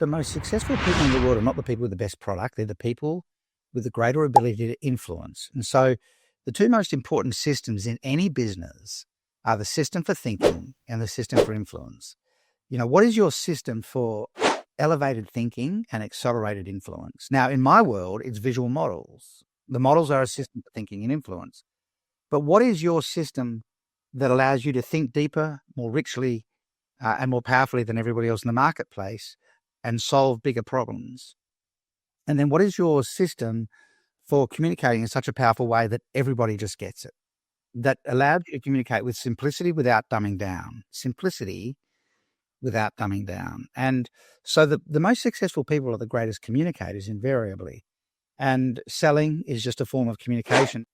the most successful people in the world are not the people with the best product. They're the people with the greater ability to influence. And so the two most important systems in any business are the system for thinking and the system for influence. What is your system for elevated thinking and accelerated influence? Now, in my world, it's visual models. The models are a system for thinking and influence. But what is your system that allows you to think deeper, more richly, and more powerfully than everybody else in the marketplace and solve bigger problems? And then what is your system for communicating in such a powerful way that everybody just gets it, that allows you to communicate with simplicity without dumbing down, simplicity without dumbing down? And so the most successful people are the greatest communicators invariably. And selling is just a form of communication.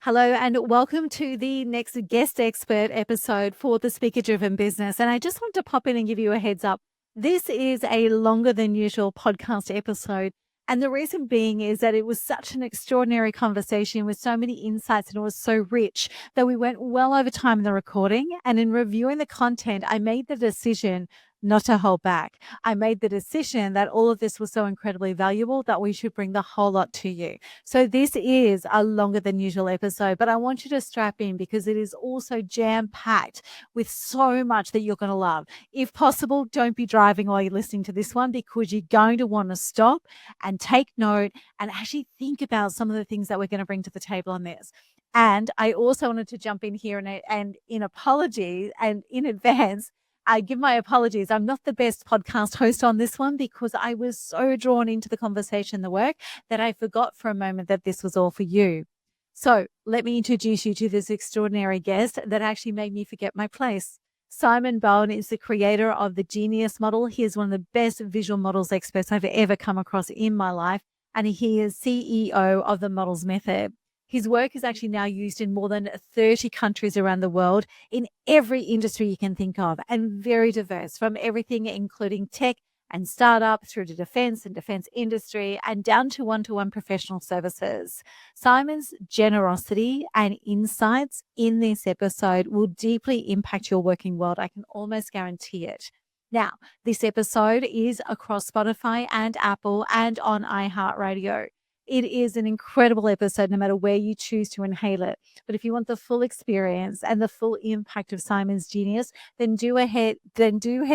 Hello and welcome to the next guest expert episode for the Speaker Driven Business. And I just want to pop in and give you a heads up. This is a longer than usual podcast episode. And the reason being is that it was such an extraordinary conversation with so many insights and it was so rich that we went well over time in the recording. And in reviewing the content, I made the decision not to hold back. I made the decision that all of this was so incredibly valuable that we should bring the whole lot to you. So this is a longer than usual episode, but I want you to strap in because it is also jam-packed with so much that you're going to love. If possible, don't be driving while you're listening to this one because you're going to want to stop and take note and actually think about some of the things that we're going to bring to the table on this. And I also wanted to jump in here and in apology and in advance, I give my apologies. I'm not the best podcast host on this one because I was so drawn into the conversation, the work, that I forgot for a moment that this was all for you. So let me introduce you to this extraordinary guest that actually made me forget my place. Simon Bowen is the creator of the Genius model. He is one of the best visual models experts I've ever come across in my life, and he is CEO of the Models Method. His work is actually now used in more than 30 countries around the world in every industry you can think of, and very diverse, from everything including tech and startup through to defense and defense industry and down to one-to-one professional services. Simon's generosity and insights in this episode will deeply impact your working world. I can almost guarantee it. Now, this episode is across Spotify and Apple and on iHeartRadio. It is an incredible episode no matter where you choose to inhale it. But if you want the full experience and the full impact of Simon's genius, then do head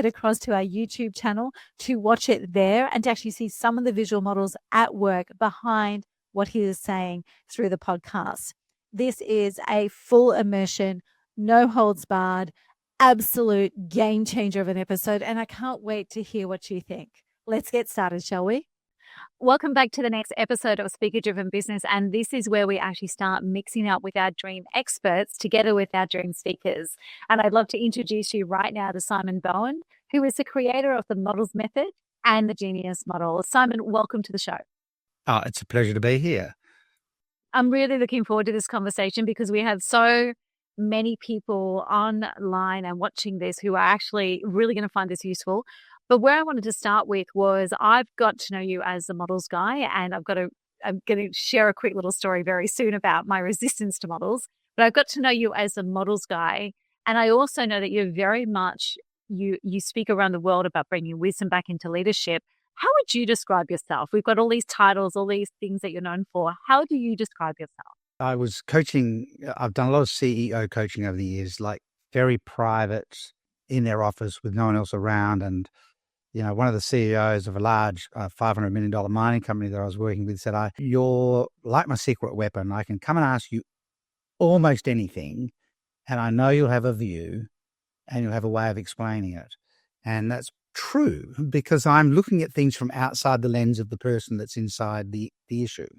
across to our YouTube channel to watch it there and to actually see some of the visual models at work behind what he is saying through the podcast. This is a full immersion, no holds barred, absolute game changer of an episode. And I can't wait to hear what you think. Let's get started, shall we? Welcome back to the next episode of Speaker Driven Business. And this is where we actually start mixing up with our dream experts together with our dream speakers. And I'd love to introduce you right now to Simon Bowen, who is the creator of the Models Method and the Genius model. Simon, welcome to the show. Oh, it's a pleasure to be here. I'm really looking forward to this conversation because we have so many people online and watching this who are actually really going to find this useful. But where I wanted to start with was I've got to know you as the models guy, and I'm going to share a quick little story very soon about my resistance to models. But I've got to know you as the models guy, and I also know that you're very much you speak around the world about bringing wisdom back into leadership. How would you describe yourself? We've got all these titles, all these things that you're known for. How do you describe yourself? I was coaching. I've done a lot of CEO coaching over the years, like very private in their office with no one else around, and one of the CEOs of a large $500 million mining company that I was working with said, you're like my secret weapon. I can come and ask you almost anything, and I know you'll have a view and you'll have a way of explaining it. And that's true because I'm looking at things from outside the lens of the person that's inside the issue.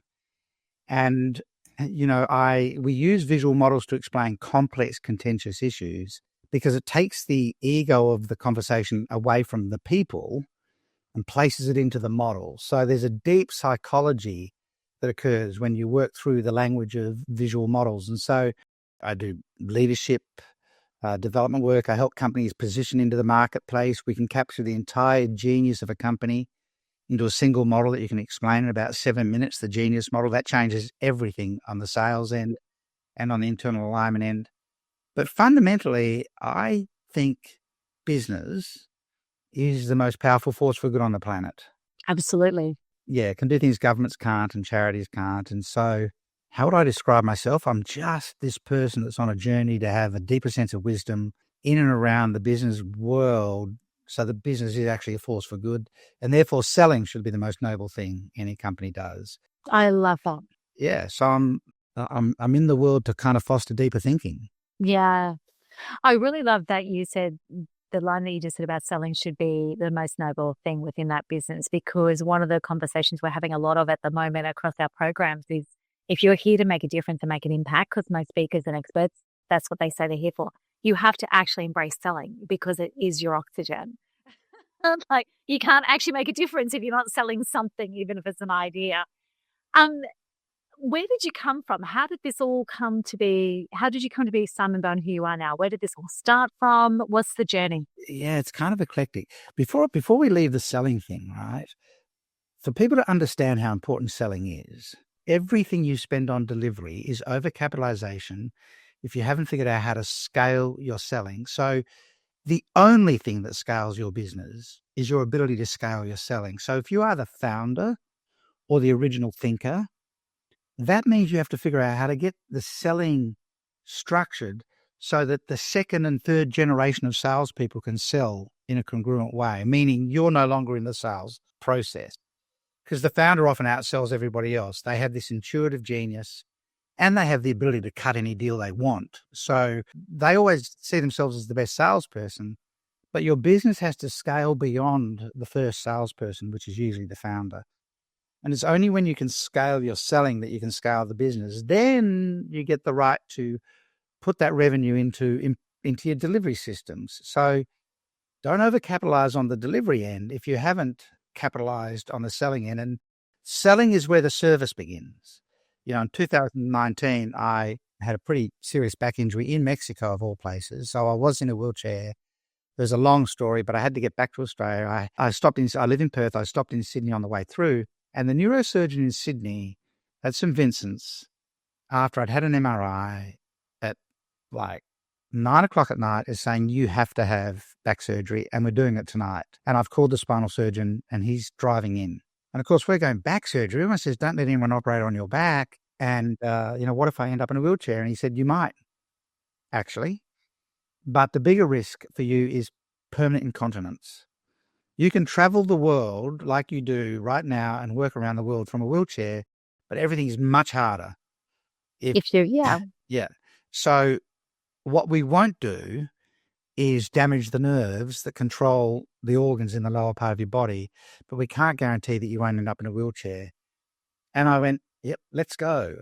And, we use visual models to explain complex, contentious issues because it takes the ego of the conversation away from the people and places it into the model. So there's a deep psychology that occurs when you work through the language of visual models. And so I do leadership development work. I help companies position into the marketplace. We can capture the entire genius of a company into a single model that you can explain in about 7 minutes, the genius model. That changes everything on the sales end and on the internal alignment end. But fundamentally, I think business is the most powerful force for good on the planet. Absolutely. Yeah, it can do things governments can't and charities can't. And so how would I describe myself? I'm just this person that's on a journey to have a deeper sense of wisdom in and around the business world, so the business is actually a force for good. And therefore selling should be the most noble thing any company does. I love that. Yeah. So I'm in the world to kind of foster deeper thinking. Yeah. I really love that you said the line that you just said about selling should be the most noble thing within that business, because one of the conversations we're having a lot of at the moment across our programs is if you're here to make a difference and make an impact, because most speakers and experts, that's what they say they're here for, you have to actually embrace selling because it is your oxygen. Like you can't actually make a difference if you're not selling something, even if it's an idea. Where did you come from? How did this all come to be? How did you come to be Simon Bowen, who you are now? Where did this all start from? What's the journey? Yeah, it's kind of eclectic. Before we leave the selling thing, right? For people to understand how important selling is, everything you spend on delivery is overcapitalization if you haven't figured out how to scale your selling. So the only thing that scales your business is your ability to scale your selling. So if you are the founder or the original thinker, that means you have to figure out how to get the selling structured so that the second and third generation of salespeople can sell in a congruent way, meaning you're no longer in the sales process. Because the founder often outsells everybody else. They have this intuitive genius and they have the ability to cut any deal they want. So they always see themselves as the best salesperson, but your business has to scale beyond the first salesperson, which is usually the founder. And it's only when you can scale your selling that you can scale the business. Then you get the right to put that revenue into your delivery systems. So don't overcapitalize on the delivery end if you haven't capitalized on the selling end. And selling is where the service begins. You know, in 2019, I had a pretty serious back injury in Mexico, of all places. So I was in a wheelchair. There's a long story, but I had to get back to Australia. I live in Perth. I stopped in Sydney on the way through. And the neurosurgeon in Sydney at St. Vincent's, after I'd had an MRI at like 9 o'clock at night, is saying, you have to have back surgery and we're doing it tonight. And I've called the spinal surgeon and he's driving in. And of course, we're going back surgery. Everyone says, don't let anyone operate on your back. And, what if I end up in a wheelchair? And he said, you might, actually. But the bigger risk for you is permanent incontinence. You can travel the world like you do right now and work around the world from a wheelchair, but everything is much harder. Yeah. So what we won't do is damage the nerves that control the organs in the lower part of your body, but we can't guarantee that you won't end up in a wheelchair. And I went, yep, let's go.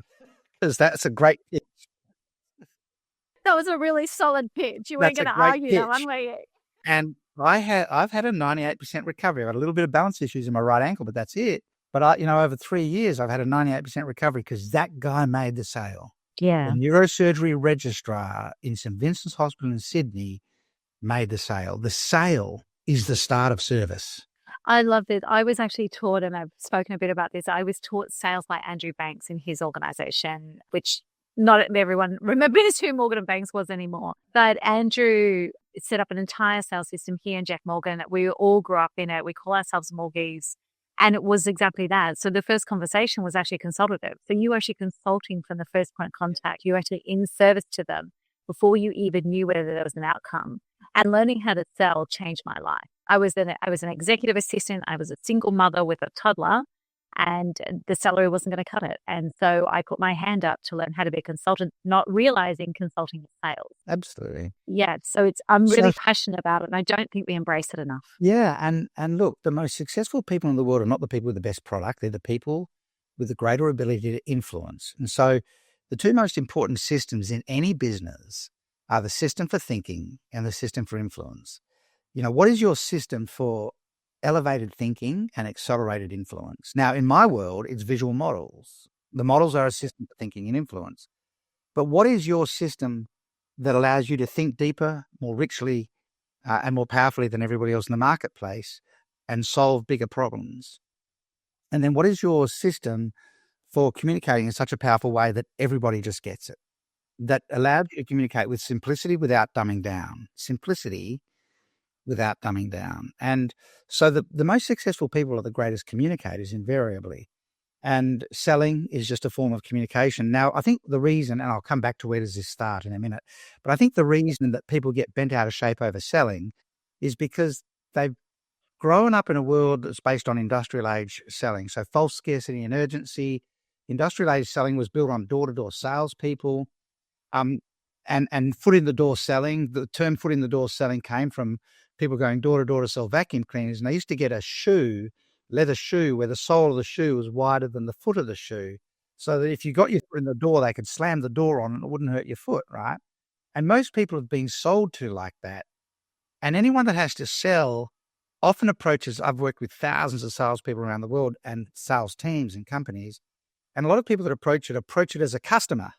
Because that's a great pitch. That was a really solid pitch. You weren't going to argue that one, were you? And I've had a 98% recovery. I've had a little bit of balance issues in my right ankle, but that's it. But over 3 years, I've had a 98% recovery because that guy made the sale. Yeah. The neurosurgery registrar in St. Vincent's Hospital in Sydney made the sale. The sale is the start of service. I love this. I was actually taught, and I've spoken a bit about this, I was taught sales by Andrew Banks in his organization, which not everyone remembers who Morgan & Banks was anymore. But Andrew set up an entire sales system here in Jack Morgan. We all grew up in it. We call ourselves Morgies. And it was exactly that. So the first conversation was actually consultative. So you actually consulting from the first point of contact. You actually in service to them before you even knew whether there was an outcome. And learning how to sell changed my life. I was an executive assistant. I was a single mother with a toddler, and the salary wasn't going to cut it. And so I put my hand up to learn how to be a consultant, not realizing consulting is sales. Absolutely. Yeah. So I'm really passionate about it, and I don't think we embrace it enough. Yeah. And look, the most successful people in the world are not the people with the best product. They're the people with the greater ability to influence. And so the two most important systems in any business are the system for thinking and the system for influence. What is your system for elevated thinking and accelerated influence? Now, in my world, it's visual models. The models are a system for thinking and influence. But what is your system that allows you to think deeper, more richly, and more powerfully than everybody else in the marketplace and solve bigger problems? And then what is your system for communicating in such a powerful way that everybody just gets it, that allows you to communicate with simplicity without dumbing down? Simplicity without dumbing down. And so the most successful people are the greatest communicators invariably. And selling is just a form of communication. Now, I think the reason, and I'll come back to where does this start in a minute, but I think the reason that people get bent out of shape over selling is because they've grown up in a world that's based on industrial age selling. So false scarcity and urgency. Industrial age selling was built on door-to-door salespeople. And foot in the door selling. The term foot in the door selling came from people going door to door to sell vacuum cleaners. And they used to get a shoe, leather shoe, where the sole of the shoe was wider than the foot of the shoe. So that if you got your foot in the door, they could slam the door on and it wouldn't hurt your foot, right? And most people have been sold to like that. And anyone that has to sell often approaches, I've worked with thousands of salespeople around the world and sales teams and companies. And a lot of people that approach it as a customer.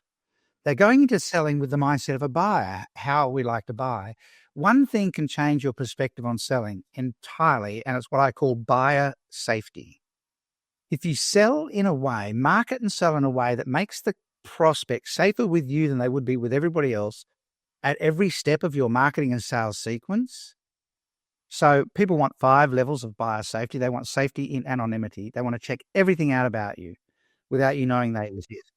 They're going into selling with the mindset of a buyer, how we like to buy. One thing can change your perspective on selling entirely, and it's what I call buyer safety. If you sell in a way, market and sell in a way that makes the prospect safer with you than they would be with everybody else at every step of your marketing and sales sequence. So people want 5 levels of buyer safety. They want safety in anonymity. They want to check everything out about you without you knowing they exist.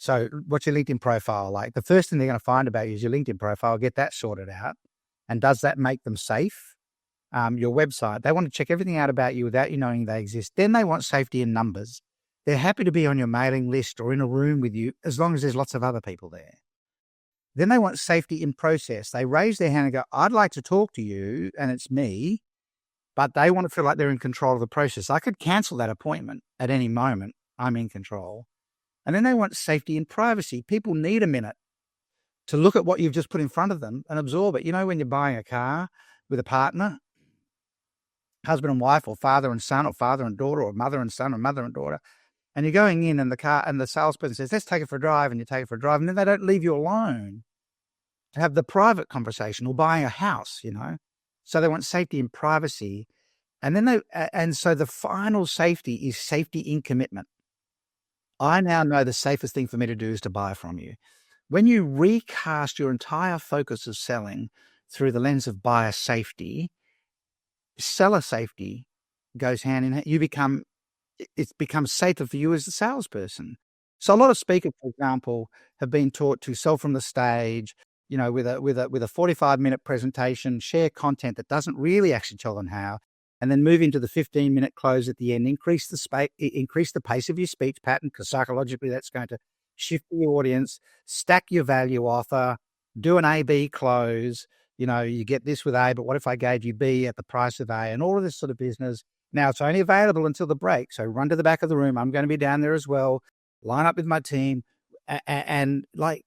So what's your LinkedIn profile like? The first thing they're going to find about you is your LinkedIn profile. Get that sorted out. And does that make them safe? Your website. They want to check everything out about you without you knowing they exist. Then they want safety in numbers. They're happy to be on your mailing list or in a room with you as long as there's lots of other people there. Then they want safety in process. They raise their hand and go, I'd like to talk to you, and it's me, but they want to feel like they're in control of the process. I could cancel that appointment at any moment. I'm in control. And then they want safety and privacy. People need a minute to look at what you've just put in front of them and absorb it. You know, when you're buying a car with a partner, husband and wife, or father and son, or father and daughter, or mother and son, or mother and daughter, and you're going in and the car and the salesperson says, let's take it for a drive, and you take it for a drive, and then they don't leave you alone to have the private conversation, or buying a house, you know. So they want safety and privacy. And then so the final safety is safety in commitment. I now know the safest thing for me to do is to buy from you. When you recast your entire focus of selling through the lens of buyer safety, seller safety goes hand in hand. It becomes safer for you as a salesperson. So a lot of speakers, for example, have been taught to sell from the stage, you know, with a 45-minute presentation, share content that doesn't really actually tell them how, and then move into the 15-minute close at the end, increase the pace of your speech pattern, because psychologically that's going to shift the audience, stack your value offer, do an A-B close. You know, you get this with A, but what if I gave you B at the price of A, and all of this sort of business. Now, it's only available until the break, so run to the back of the room. I'm going to be down there as well. Line up with my team. And like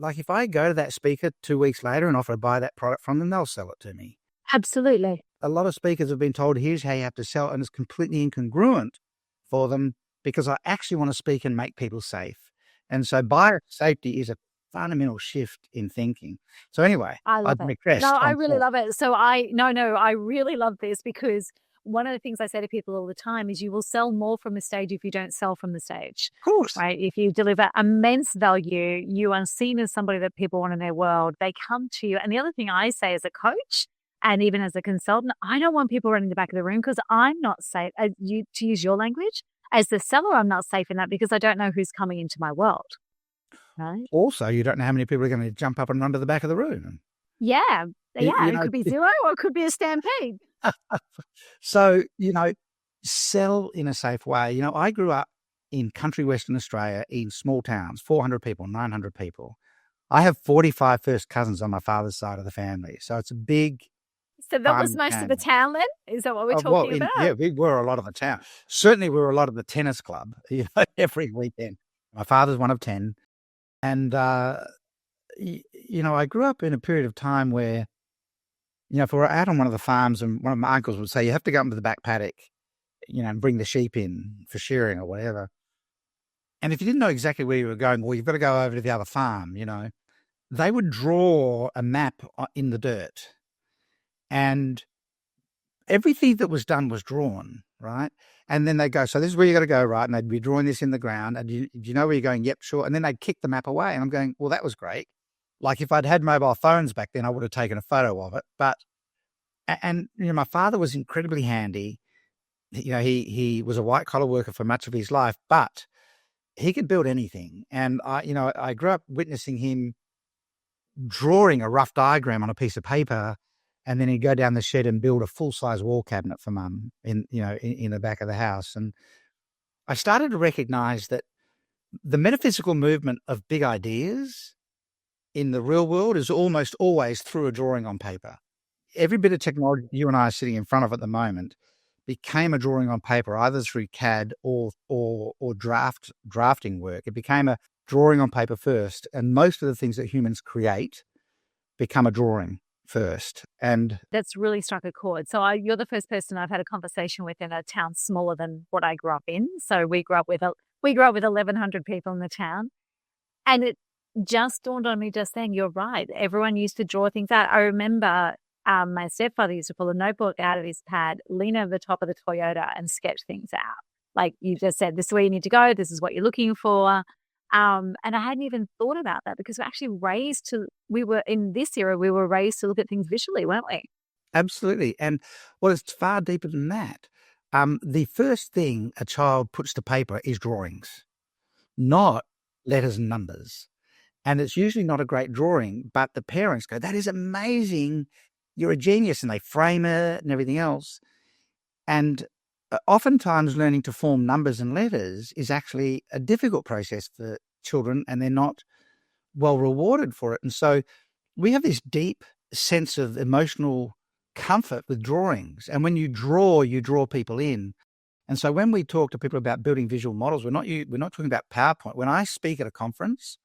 if I go to that speaker 2 weeks later and offer to buy that product from them, they'll sell it to me. Absolutely. A lot of speakers have been told, here's how you have to sell, and it's completely incongruent for them, because I actually want to speak and make people safe. And so buyer safety is a fundamental shift in thinking. So anyway, I love it. digressed No, I on really that. love it. So I really love this, because one of the things I say to people all the time is you will sell more from the stage if you don't sell from the stage, Of course. right? If you deliver immense value, you are seen as somebody that people want in their world. They come to you. And the other thing I say as a coach and even as a consultant, I don't want people running the back of the room, because I'm not safe, to use your language, as the seller, I'm not safe in that, because I don't know who's coming into my world, right? Also, you don't know how many people are going to jump up and run to the back of the room. Yeah. You It know, could be zero or it could be a stampede. so, you know, sell in a safe way. You know, I grew up in country Western Australia in small towns, 400 people, 900 people. I have 45 first cousins on my father's side of the family. So it's a big, So that was fun most of the family. town then? Is that what we're Well, talking about? yeah, we were a lot of the town. Certainly we were a lot of the tennis club, you know, every weekend. My father's one of 10. And, you know, I grew up in a period of time where, you know, if we were out on one of the farms and one of my uncles would say, you have to go up to the back paddock, you know, and bring the sheep in for shearing or whatever. And if you didn't know exactly where you were going, well, you've got to go over to the other farm, you know. they would draw a map in the dirt, and everything that was done was drawn, right? And then they'd go, so this is where you got to go, right? And they'd be drawing this in the ground. And do you know where you're going? Yep, sure. And then they'd kick the map away. And I'm going, well, that was great. Like if I'd had mobile phones back then, I would have taken a photo of it. But, and my father was incredibly handy. He was a white collar worker for much of his life, but he could build anything. And I grew up witnessing him drawing a rough diagram on a piece of paper, and then he'd go down the shed and build a full-size wall cabinet for Mum in the back of the house. And I started to recognize that the metaphysical movement of big ideas in the real world is almost always through a drawing on paper. Every bit of technology you and I are sitting in front of at the moment became a drawing on paper, either through CAD or drafting work. It became a drawing on paper first, and most of the things that humans create become a drawing first. And that's really struck a chord. So you're the first person I've had a conversation with in a town smaller than what I grew up in. So we grew up with 1,100 people in the town, and it just dawned on me just then. You're right. Everyone used to draw things out. I remember my stepfather used to pull a notebook out of his pad, lean over the top of the Toyota, and sketch things out. Like you just said, this is where you need to go. This is what you're looking for. And I hadn't even thought about that because we were in this era, we were raised to look at things visually, weren't we? Absolutely. And it's far deeper than that. The first thing a child puts to paper is drawings, not letters and numbers. And it's usually not a great drawing, but the parents go, that is amazing. You're a genius. And they frame it and everything else. And oftentimes learning to form numbers and letters is actually a difficult process for children, and they're not well rewarded for it. And so we have this deep sense of emotional comfort with drawings. And when you draw people in. And so when we talk to people about building visual models, we're not talking about PowerPoint. When I speak at a conference,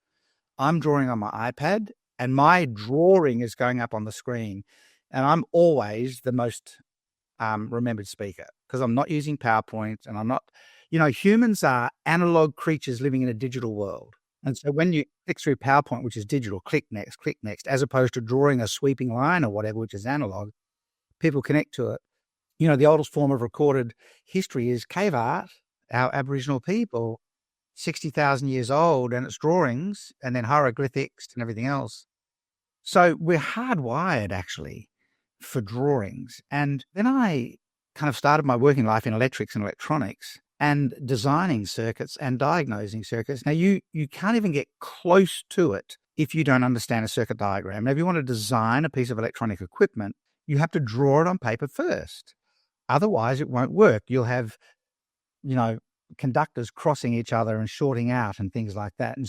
I'm drawing on my iPad, and my drawing is going up on the screen. And I'm always the most remembered speaker because I'm not using PowerPoint, and I'm not, humans are analog creatures living in a digital world. And so when you click through PowerPoint, which is digital, click next, as opposed to drawing a sweeping line or whatever, which is analog, people connect to it. The oldest form of recorded history is cave art. Our Aboriginal people, 60,000 years old, and it's drawings and then hieroglyphics and everything else. So we're hardwired actually for drawings. And then I kind of started my working life in electrics and electronics and designing circuits and diagnosing circuits. Now you can't even get close to it if you don't understand a circuit diagram. Now, if you want to design a piece of electronic equipment, you have to draw it on paper first. Otherwise it won't work. You'll have, conductors crossing each other and shorting out and things like that. And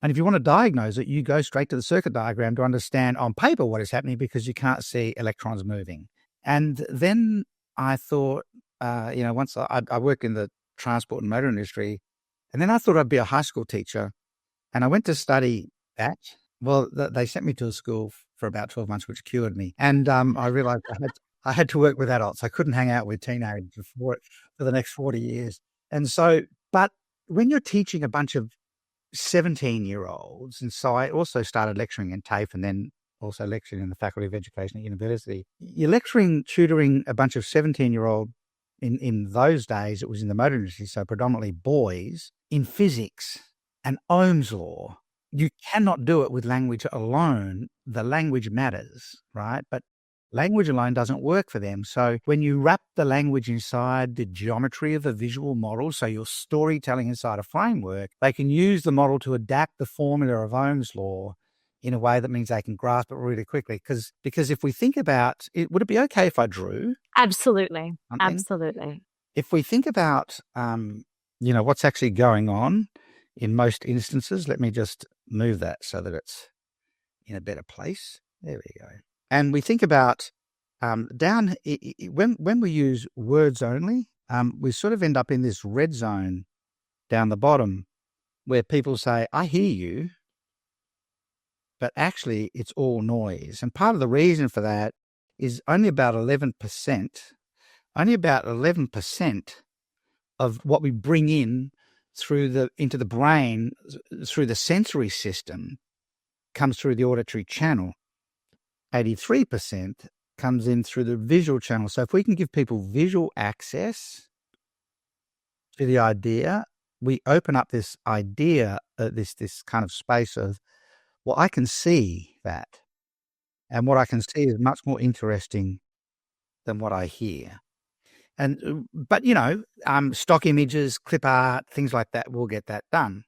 if you want to diagnose it, you go straight to the circuit diagram to understand on paper what is happening because you can't see electrons moving. And then I thought, once I worked in the transport and motor industry, and then I thought I'd be a high school teacher, and I went to study that. Well, they sent me to a school for about 12 months, which cured me. And I realized I had to work with adults. I couldn't hang out with teenagers for the next 40 years. And so, but when you're teaching a bunch of 17-year-olds, and so I also started lecturing in TAFE and then also lecturing in the Faculty of Education at university, you're tutoring a bunch of 17-year-old, in those days, it was in the motor industry, so predominantly boys, in physics and Ohm's law. You cannot do it with language alone. The language matters, right? But language alone doesn't work for them. So when you wrap the language inside the geometry of a visual model, so your storytelling inside a framework, they can use the model to adapt the formula of Ohm's law in a way that means they can grasp it really quickly. Because if we think about it, would it be okay if I drew? Absolutely. Something? Absolutely. If we think about, what's actually going on in most instances, let me just move that so that it's in a better place. There we go. And we think about when we use words only, we sort of end up in this red zone down the bottom where people say, I hear you, but actually it's all noise. And part of the reason for that is only about 11% of what we bring in into the brain through the sensory system comes through the auditory channel. 83% comes in through the visual channel. So if we can give people visual access to the idea, we open up this idea, this kind of space of, well, I can see that. And what I can see is much more interesting than what I hear. But stock images, clip art, things like that will get that done.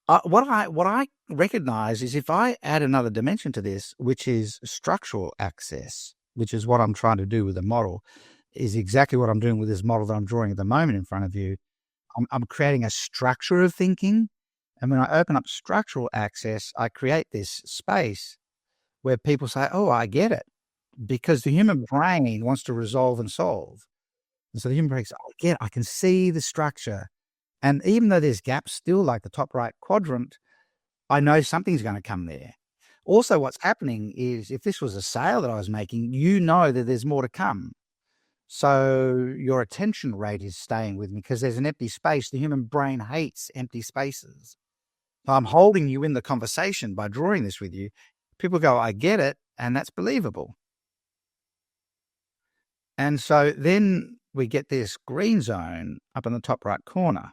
What I recognize is if I add another dimension to this, which is structural access, which is what I'm trying to do with the model, is exactly what I'm doing with this model that I'm drawing at the moment in front of you. I'm creating a structure of thinking. And when I open up structural access, I create this space where people say, oh, I get it. Because the human brain wants to resolve and solve. And so the human brain says, oh, I can see the structure. And even though there's gaps still, like the top right quadrant, I know something's going to come there. Also, what's happening is if this was a sale that I was making, you know that there's more to come. So your attention rate is staying with me because there's an empty space. The human brain hates empty spaces. So I'm holding you in the conversation by drawing this with you. People go, I get it, and that's believable. And so then we get this green zone up in the top right corner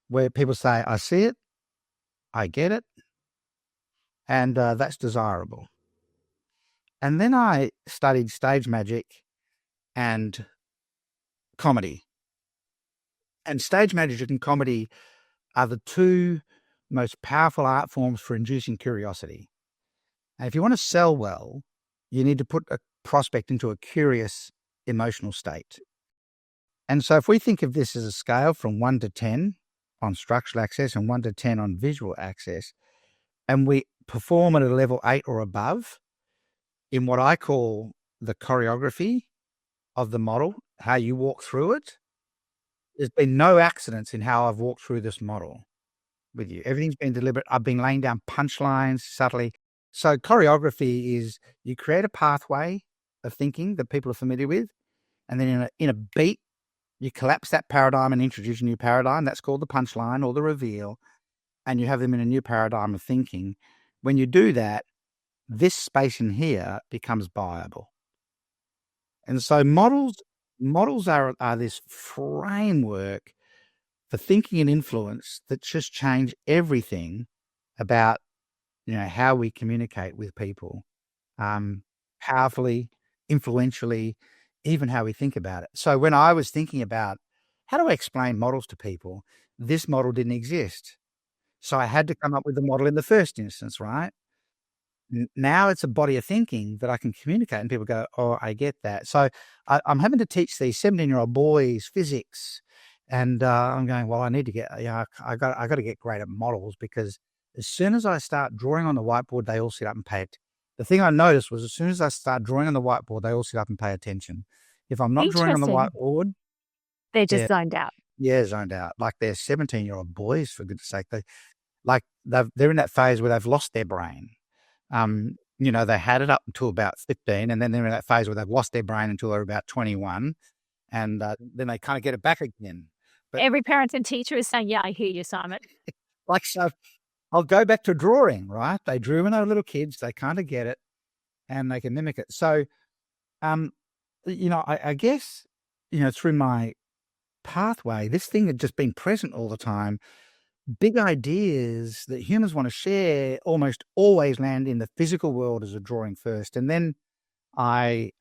where people say, I see it, I get it, and that's desirable. And then I studied stage magic and comedy. And stage magic and comedy are the two most powerful art forms for inducing curiosity. And if you want to sell well, you need to put a prospect into a curious emotional state. And so if we think of this as a scale from 1 to 10 on structural access and 1 to 10 on visual access, and we perform at a level 8 or above in what I call the choreography of the model, how you walk through it, there's been no accidents in how I've walked through this model with you. Everything's been deliberate. I've been laying down punchlines subtly. So choreography is you create a pathway of thinking that people are familiar with, and then in a beat, you collapse that paradigm and introduce a new paradigm. That's called the punchline or the reveal, and you have them in a new paradigm of thinking. When you do that, this space in here becomes buyable. And so models are this framework for thinking and influence that just change everything about how we communicate with people, powerfully, influentially, even how we think about it. So when I was thinking about how do I explain models to people, this model didn't exist. So I had to come up with the model in the first instance, right? Now it's a body of thinking that I can communicate, and people go, oh, I get that. So I'm having to teach these 17-year-old boys physics, and I'm going, well, I need to get, I got to get great at models, because as soon as I start drawing on the whiteboard, they all sit up and pay it. The thing I noticed was as soon as I start drawing on the whiteboard, they all sit up and pay attention. If I'm not drawing on the whiteboard, they're just zoned out. Yeah, zoned out. Like they're 17-year-old boys, for goodness sake. They're in that phase where they've lost their brain. They had it up until about 15, and then they're in that phase where they've lost their brain until they're about 21, and then they kind of get it back again. But every parent and teacher is saying, yeah, I hear you, Simon. So I'll go back to drawing, right? They drew when they were little kids, they kind of get it, and they can mimic it. So, I guess, through my pathway, this thing had just been present all the time. Big ideas that humans want to share almost always land in the physical world as a drawing first. And then I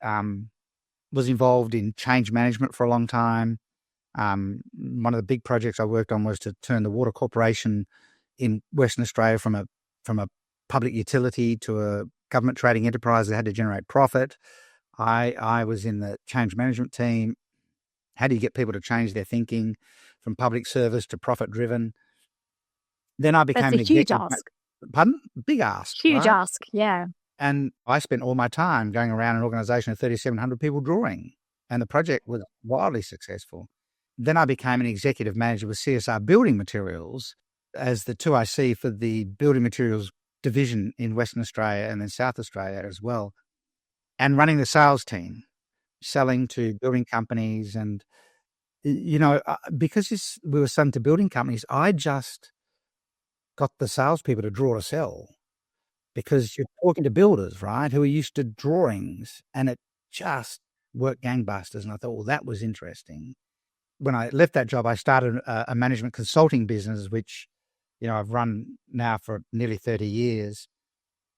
was involved in change management for a long time. One of the big projects I worked on was to turn the water corporation in Western Australia from a public utility to a government trading enterprise that had to generate profit. I was in the change management team. How do you get people to change their thinking from public service to profit driven? Then I became an executive. Huge ask. Pardon? Big ask. Huge ask, yeah. And I spent all my time going around an organisation of 3,700 people drawing, and the project was wildly successful. Then I became an executive manager with CSR Building Materials as the 2IC for the building materials division in Western Australia and then South Australia as well, and running the sales team, selling to building companies. And, because we were selling to building companies, I just got the salespeople to draw to sell, because you're talking to builders, right, who are used to drawings, and it just worked gangbusters. And I thought, well, that was interesting. When I left that job, I started a management consulting business, which, I've run now for nearly 30 years.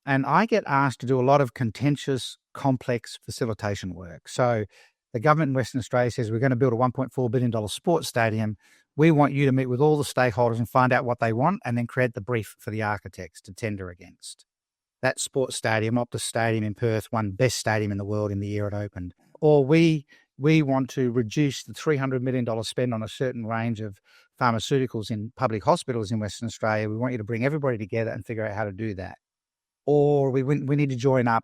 And I get asked to do a lot of contentious, complex facilitation work. So the government in Western Australia says, we're going to build a $1.4 billion sports stadium. We want you to meet with all the stakeholders and find out what they want, and then create the brief for the architects to tender against. That sports stadium, Optus Stadium in Perth, won best stadium in the world in the year it opened. Or we want to reduce the $300 million spend on a certain range of pharmaceuticals in public hospitals in Western Australia. We want you to bring everybody together and figure out how to do that. Or we need to join up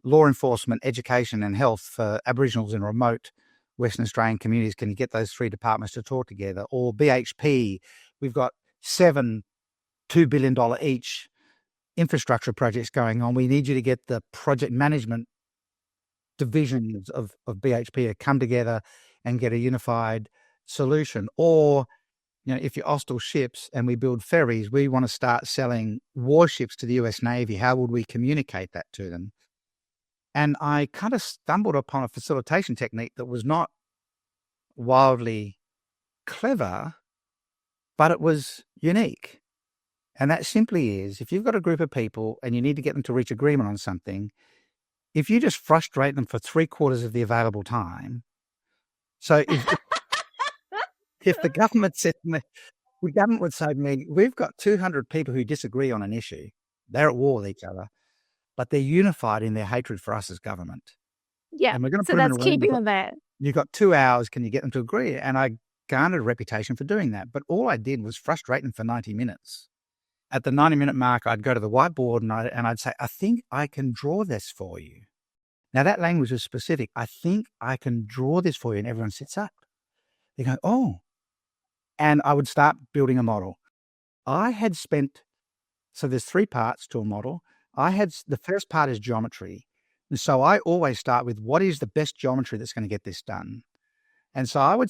law enforcement, education and health for Aboriginals in remote Western Australian communities. Can you get those three departments to talk together? Or BHP, we've got 7 $2 billion each infrastructure projects going on. We need you to get the project management divisions of BHP to come together and get a unified solution. Or, if you're Austal Ships and we build ferries, we want to start selling warships to the US Navy. How would we communicate that to them? And I kind of stumbled upon a facilitation technique that was not wildly clever, but it was unique. And that simply is, if you've got a group of people and you need to get them to reach agreement on something, if you just frustrate them for 3/4 of the available time. So if the government said to me, the government would say to me, we've got 200 people who disagree on an issue. They're at war with each other, but they're unified in their hatred for us as government. Yeah. And we're going to So put them in that's a room. keeping them there. You've got 2 hours. Can you get them to agree? And I garnered a reputation for doing that. But all I did was frustrate them for 90 minutes. At the 90-minute mark, I'd go to the whiteboard and I'd say, I think I can draw this for you. Now, that language was specific. I think I can draw this for you. And everyone sits up. They go, oh. And I would start building a model. So there's 3 parts to a model. The first part is geometry. And so I always start with, what is the best geometry that's going to get this done? And so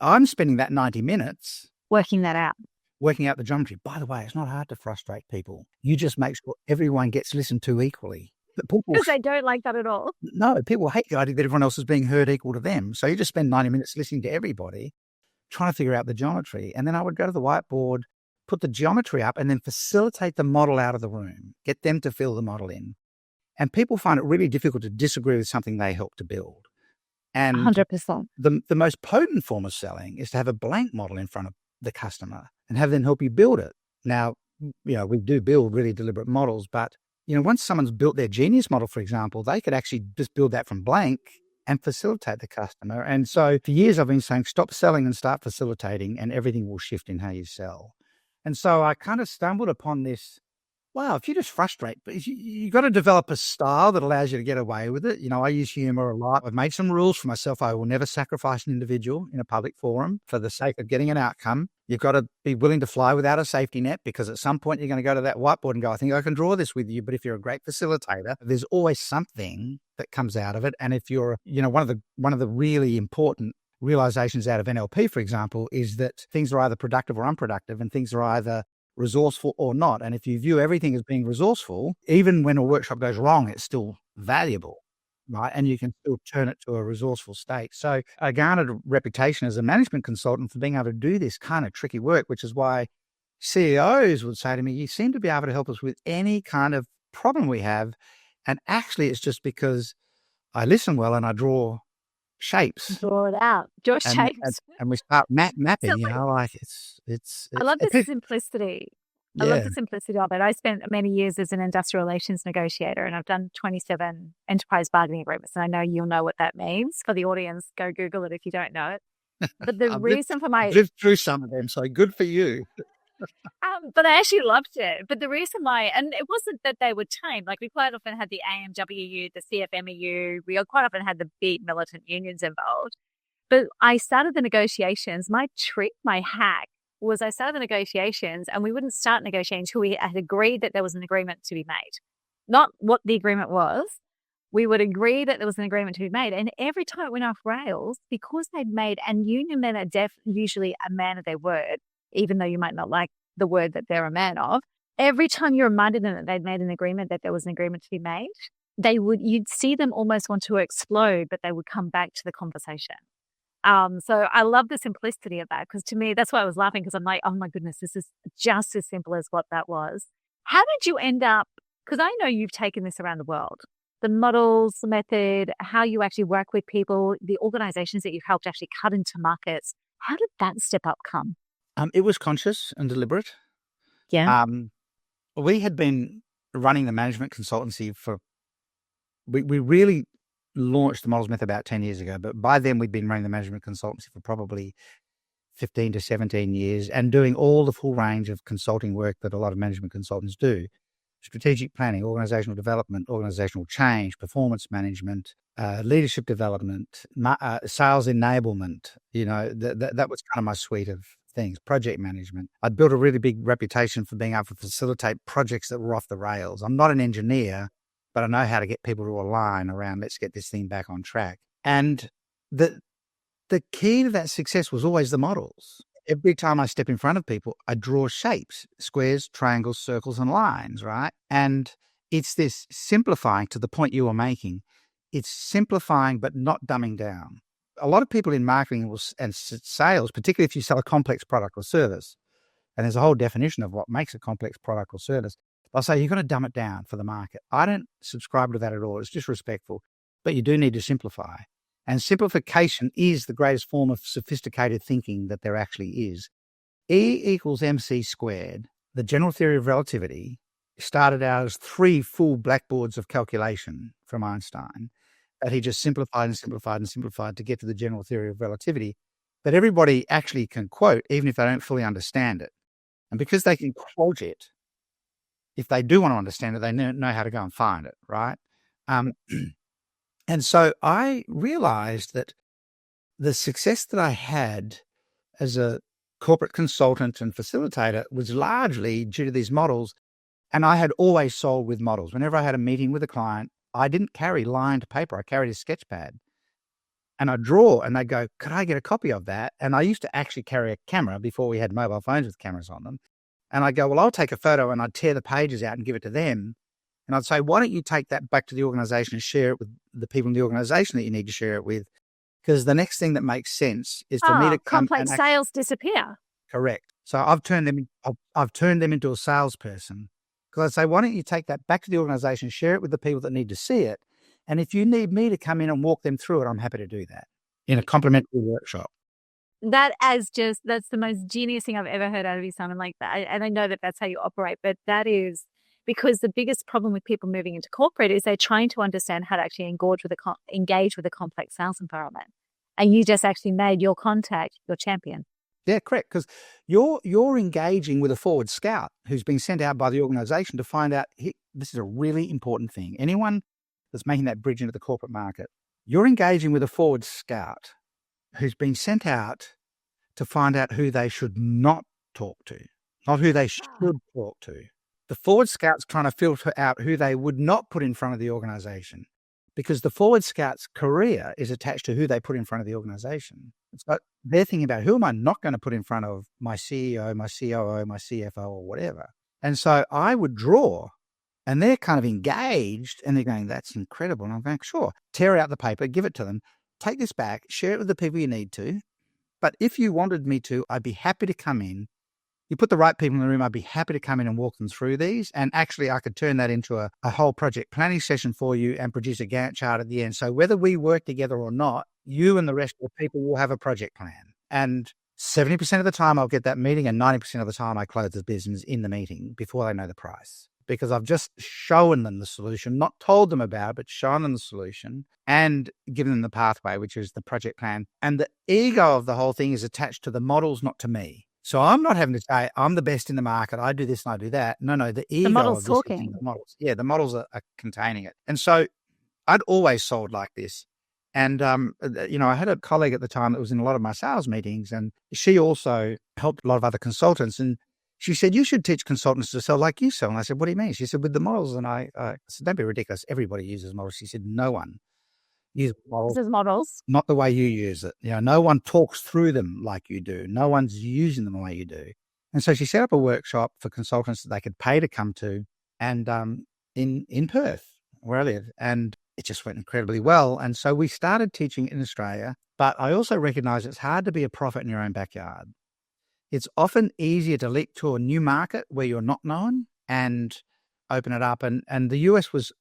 I'm spending that 90 minutes working that out. Working out the geometry. By the way, it's not hard to frustrate people. You just make sure everyone gets listened to equally. Because they don't like that at all. No, people hate the idea that everyone else is being heard equal to them. So you just spend 90 minutes listening to everybody, trying to figure out the geometry. And then I would go to the whiteboard, put the geometry up, and then facilitate the model out of the room, get them to fill the model in. And people find it really difficult to disagree with something they help to build. And 100%. The most potent form of selling is to have a blank model in front of the customer and have them help you build it. Now, we do build really deliberate models, but, once someone's built their genius model, for example, they could actually just build that from blank and facilitate the customer. And so for years I've been saying, stop selling and start facilitating, and everything will shift in how you sell. And so I kind of stumbled upon this. Wow, if you just frustrate, but you got to develop a style that allows you to get away with it. I use humor a lot. I've made some rules for myself. I will never sacrifice an individual in a public forum for the sake of getting an outcome. You've got to be willing to fly without a safety net, because at some point you're going to go to that whiteboard and go, I think I can draw this with you. But if you're a great facilitator, there's always something that comes out of it. And if you're, one of the really important realizations out of NLP, for example, is that things are either productive or unproductive, and things are either resourceful or not. And if you view everything as being resourceful, even when a workshop goes wrong, it's still valuable, right? And you can still turn it to a resourceful state. So I garnered a reputation as a management consultant for being able to do this kind of tricky work, which is why CEOs would say to me, you seem to be able to help us with any kind of problem we have. And actually, it's just because I listen well and I draw shapes. Draw it out. Draw shapes. And we start mapping, it's I love the simplicity. Yeah. I love the simplicity of it. I spent many years as an industrial relations negotiator, and I've done 27 enterprise bargaining agreements. And I know you'll know what that means. For the audience, go Google it if you don't know it. But the reason for my... lived through some of them, so good for you. But I actually loved it. But the reason why, and it wasn't that they were tame. Like, we quite often had the AMWU, the CFMEU. We quite often had the big militant unions involved. But I started the negotiations. My trick, my hack, was I started the negotiations, and we wouldn't start negotiating until we had agreed that there was an agreement to be made. Not what the agreement was. We would agree that there was an agreement to be made. And every time it went off rails, because they'd made, and union men are usually a man of their word, even though you might not like the word that they're a man of, every time you reminded them that they'd made an agreement, that there was an agreement to be made, you'd see them almost want to explode, but they would come back to the conversation. So I love the simplicity of that, because to me, that's why I was laughing, because I'm like, oh my goodness, this is just as simple as what that was. How did you end up, because I know you've taken this around the world, the models, the method, how you actually work with people, the organizations that you've helped actually cut into markets. How did that step up come? It was conscious and deliberate. Yeah. We had been running the management consultancy we really launched the models method about 10 years ago, but by then we'd been running the management consultancy for probably 15 to 17 years and doing all the full range of consulting work that a lot of management consultants do. Strategic planning, organizational development, organizational change, performance management, leadership development, sales enablement. That was kind of my suite of things. Project management. I'd built a really big reputation for being able to facilitate projects that were off the rails. I'm not an engineer, but I know how to get people to align around, let's get this thing back on track. And the key to that success was always the models. Every time I step in front of people, I draw shapes, squares, triangles, circles, and lines, right? And it's this simplifying, to the point you were making. It's simplifying, but not dumbing down. A lot of people in marketing and sales, particularly if you sell a complex product or service, and there's a whole definition of what makes a complex product or service, they'll say, you've got to dumb it down for the market. I don't subscribe to that at all. It's disrespectful, but you do need to simplify. And simplification is the greatest form of sophisticated thinking that there actually is. E equals mc squared, the general theory of relativity, started out as 3 full blackboards of calculation from Einstein that he just simplified and simplified and simplified to get to the general theory of relativity that everybody actually can quote, even if they don't fully understand it. And because they can quote it, if they do want to understand it, they know how to go and find it, right? And so I realized that the success that I had as a corporate consultant and facilitator was largely due to these models. And I had always sold with models. Whenever I had a meeting with a client, I didn't carry lined paper. I carried a sketch pad. And I'd draw and they'd go, could I get a copy of that? And I used to actually carry a camera before we had mobile phones with cameras on them. And I'd go, well, I'll take a photo, and I'd tear the pages out and give it to them. And I'd say, why don't you take that back to the organization and share it with the people in the organization that you need to share it with? Because the next thing that makes sense is for me to come complex sales disappear. Correct. So I've turned them into a salesperson, because I'd say, why don't you take that back to the organization, share it with the people that need to see it? And if you need me to come in and walk them through it, I'm happy to do that in a complimentary workshop. That's the most genius thing I've ever heard out of you, Simon. Like that, and I know that that's how you operate, but that is because the biggest problem with people moving into corporate is they're trying to understand how to actually engage with a complex sales environment, and you just actually made your contact your champion. Yeah, correct. Because you're engaging with a forward scout who's been sent out by the organization to find out, this is a really important thing. Anyone that's making that bridge into the corporate market, you're engaging with a forward scout who's been sent out to find out who they should not talk to, not who they should talk to. The forward scout's trying to filter out who they would not put in front of the organization, because the forward scout's career is attached to who they put in front of the organization. So they're thinking about, who am I not going to put in front of my CEO, my COO, my CFO, or whatever? And so I would draw, and they're kind of engaged, and they're going, that's incredible. And I'm going, sure, tear out the paper, give it to them, take this back, share it with the people you need to. But if you wanted me to, I'd be happy to come in. You put the right people in the room, I'd be happy to come in and walk them through these. And actually, I could turn that into a whole project planning session for you and produce a Gantt chart at the end. So whether we work together or not, you and the rest of the people will have a project plan. And 70% of the time I'll get that meeting, and 90% of the time I close the business in the meeting before they know the price. Because I've just shown them the solution, not told them about it, but shown them the solution and given them the pathway, which is the project plan. And the ego of the whole thing is attached to the models, not to me. So I'm not having to say, I'm the best in the market, I do this and I do that. No, the ego the models of this talking. is the models. Yeah, the models are containing it. And so I'd always sold like this. And, I had a colleague at the time that was in a lot of my sales meetings, and she also helped a lot of other consultants. And she said, you should teach consultants to sell like you sell. And I said, what do you mean? She said, with the models. And I said, don't be ridiculous. Everybody uses models. She said, no one uses models. This is models. Not the way you use it. No one talks through them like you do. No one's using them the way you do. And so she set up a workshop for consultants that they could pay to come to, and in Perth, where I live. And it just went incredibly well. And so we started teaching in Australia, but I also recognize it's hard to be a prophet in your own backyard. It's often easier to leap to a new market where you're not known and open it up. And the US was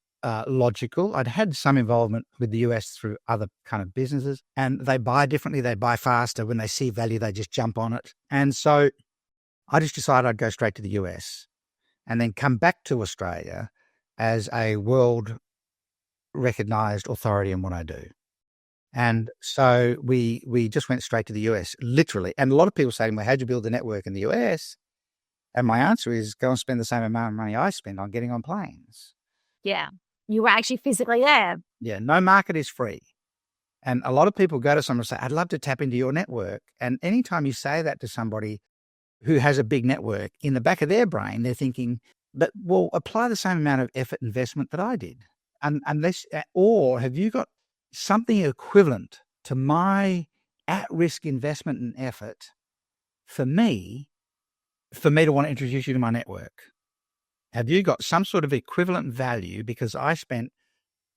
logical. I'd had some involvement with the US through other kind of businesses, and they buy differently. They buy faster. When they see value, they just jump on it. And so I just decided I'd go straight to the US and then come back to Australia as a world recognized authority in what I do. And so we just went straight to the US, literally. And a lot of people say to me, how'd you build the network in the US? And my answer is go and spend the same amount of money I spend on getting on planes. Yeah. You were actually physically there. Yeah, no market is free. And a lot of people go to someone and say, I'd love to tap into your network. And anytime you say that to somebody who has a big network, in the back of their brain, they're thinking, but well, apply the same amount of effort investment that I did. And unless, or have you got something equivalent to my at-risk investment and effort for me to want to introduce you to my network? Have you got some sort of equivalent value? Because I spent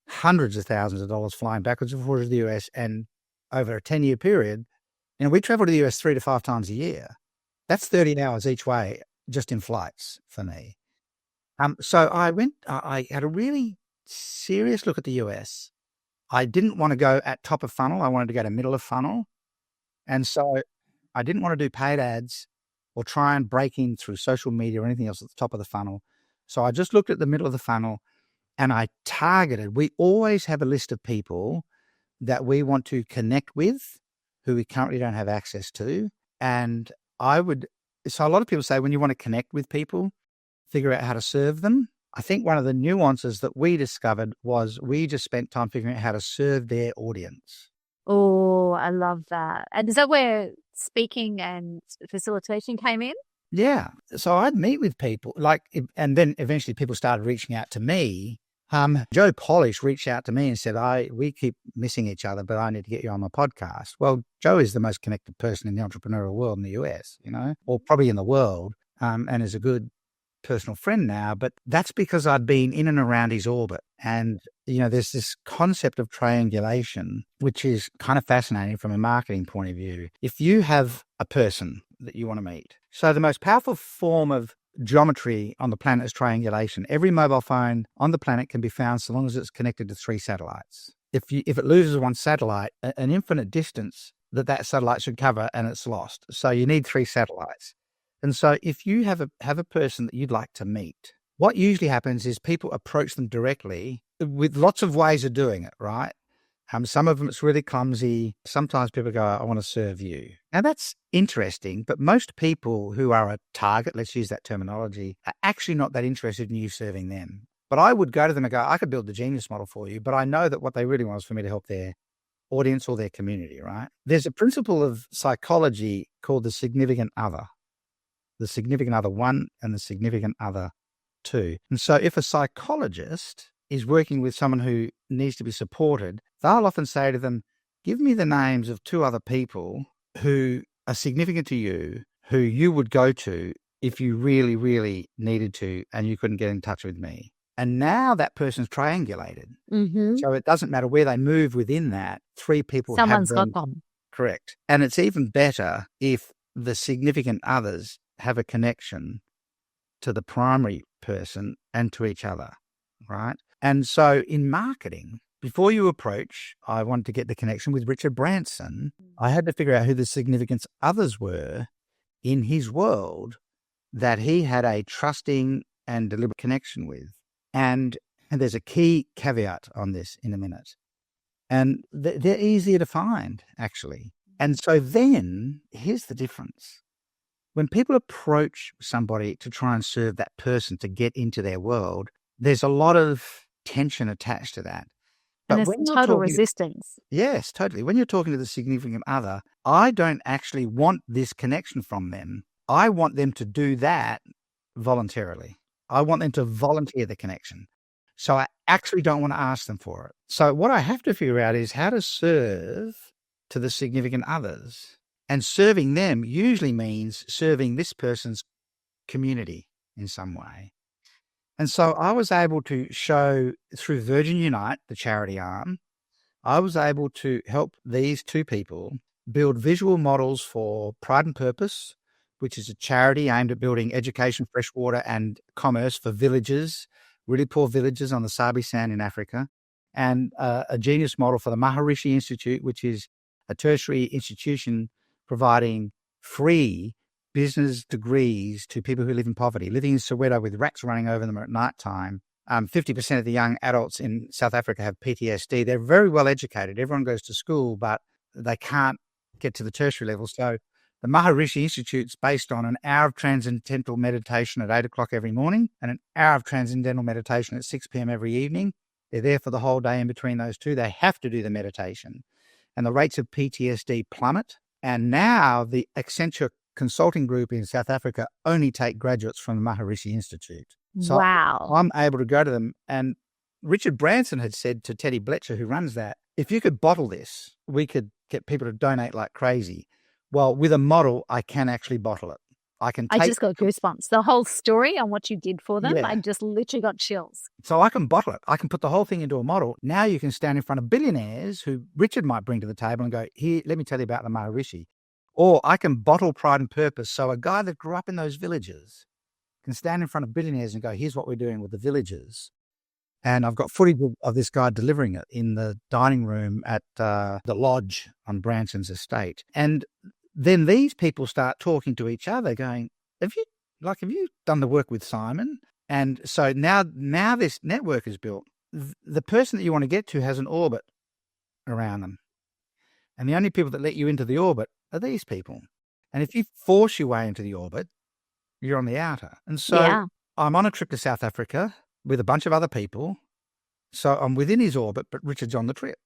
hundreds of thousands of dollars flying backwards and forwards to the US, and over a 10-year period, we travel to the US 3 to 5 times a year. That's 30 hours each way just in flights for me. So I had a really serious look at the US. I didn't want to go at top of funnel. I wanted to go to middle of funnel. And so I didn't want to do paid ads or try and break in through social media or anything else at the top of the funnel. So I just looked at the middle of the funnel and I targeted. We always have a list of people that we want to connect with who we currently don't have access to. And so a lot of people say when you want to connect with people, figure out how to serve them. I think one of the nuances that we discovered was we just spent time figuring out how to serve their audience. Oh, I love that. And is that where speaking and facilitation came in? Yeah. So I'd meet with people and then eventually people started reaching out to me. Joe Polish reached out to me and said, we keep missing each other, but I need to get you on my podcast. Well, Joe is the most connected person in the entrepreneurial world in the US, or probably in the world, and is a good personal friend now, but that's because I'd been in and around his orbit. And, there's this concept of triangulation, which is kind of fascinating from a marketing point of view. If you have a person that you want to meet, so the most powerful form of geometry on the planet is triangulation. Every mobile phone on the planet can be found so long as it's connected to 3 satellites. If it loses one satellite, an infinite distance that satellite should cover, and it's lost. So you need 3 satellites. And so if you have a person that you'd like to meet, what usually happens is people approach them directly with lots of ways of doing it, right? Some of them it's really clumsy. Sometimes people go, I want to serve you. Now that's interesting, but most people who are a target, let's use that terminology, are actually not that interested in you serving them. But I would go to them and go, I could build the genius model for you, but I know that what they really want is for me to help their audience or their community, right? There's a principle of psychology called the significant other. The significant other 1 and the significant other 2. And so if a psychologist is working with someone who needs to be supported, they'll often say to them, give me the names of 2 other people who are significant to you, who you would go to if you really, really needed to and you couldn't get in touch with me. And now that person's triangulated. Mm-hmm. So it doesn't matter where they move within that, 3 people Someone's have them. got them. Correct. And it's even better if the significant others have a connection to the primary person and to each other, right? And so in marketing, before you approach, I wanted to get the connection with Richard Branson. I had to figure out who the significant others were in his world that he had a trusting and deliberate connection with. And there's a key caveat on this in a minute. And they're easier to find, actually. And so then here's the difference. When people approach somebody to try and serve that person to get into their world, there's a lot of tension attached to that. But and there's total resistance. Yes, totally. When you're talking to the significant other, I don't actually want this connection from them. I want them to do that voluntarily. I want them to volunteer the connection. So I actually don't want to ask them for it. So what I have to figure out is how to serve to the significant others. And serving them usually means serving this person's community in some way. And so I was able to show through Virgin Unite, the charity arm, I was able to help these two people build visual models for Pride and Purpose, which is a charity aimed at building education, fresh water and commerce for villages, really poor villages on the Sabi Sand in Africa, and a genius model for the Maharishi Institute, which is a tertiary institution providing free business degrees to people who live in poverty, living in Soweto with rats running over them at night time. 50% of the young adults in South Africa have PTSD. They're very well educated. Everyone goes to school, but they can't get to the tertiary level. So the Maharishi Institute's based on an hour of transcendental meditation at 8 o'clock every morning and an hour of transcendental meditation at 6 p.m. every evening. They're there for the whole day in between those two. They have to do the meditation. And the rates of PTSD plummet. And now the Accenture Consulting Group in South Africa only take graduates from the Maharishi Institute. So Wow. I'm able to go to them. And Richard Branson had said to Teddy Bletcher, who runs that, if you could bottle this, we could get people to donate like crazy. Well, with a model, I can actually bottle it. I just got goosebumps. The whole story on what you did for them, Yeah. I just literally got chills. So I can bottle it. I can put the whole thing into a model. Now you can stand in front of billionaires who Richard might bring to the table and go, here, let me tell you about the Maharishi. Or I can bottle Pride and Purpose. So a guy that grew up in those villages can stand in front of billionaires and go, here's what we're doing with the villagers. And I've got footage of this guy delivering it in the dining room at the lodge on Branson's estate. And then these people start talking to each other going, have you done the work with Simon? And so now this network is built. The person that you want to get to has an orbit around them. And the only people that let you into the orbit are these people. And if you force your way into the orbit, you're on the outer. And so I'm on a trip to South Africa with a bunch of other people. So I'm within his orbit, but Richard's on the trip.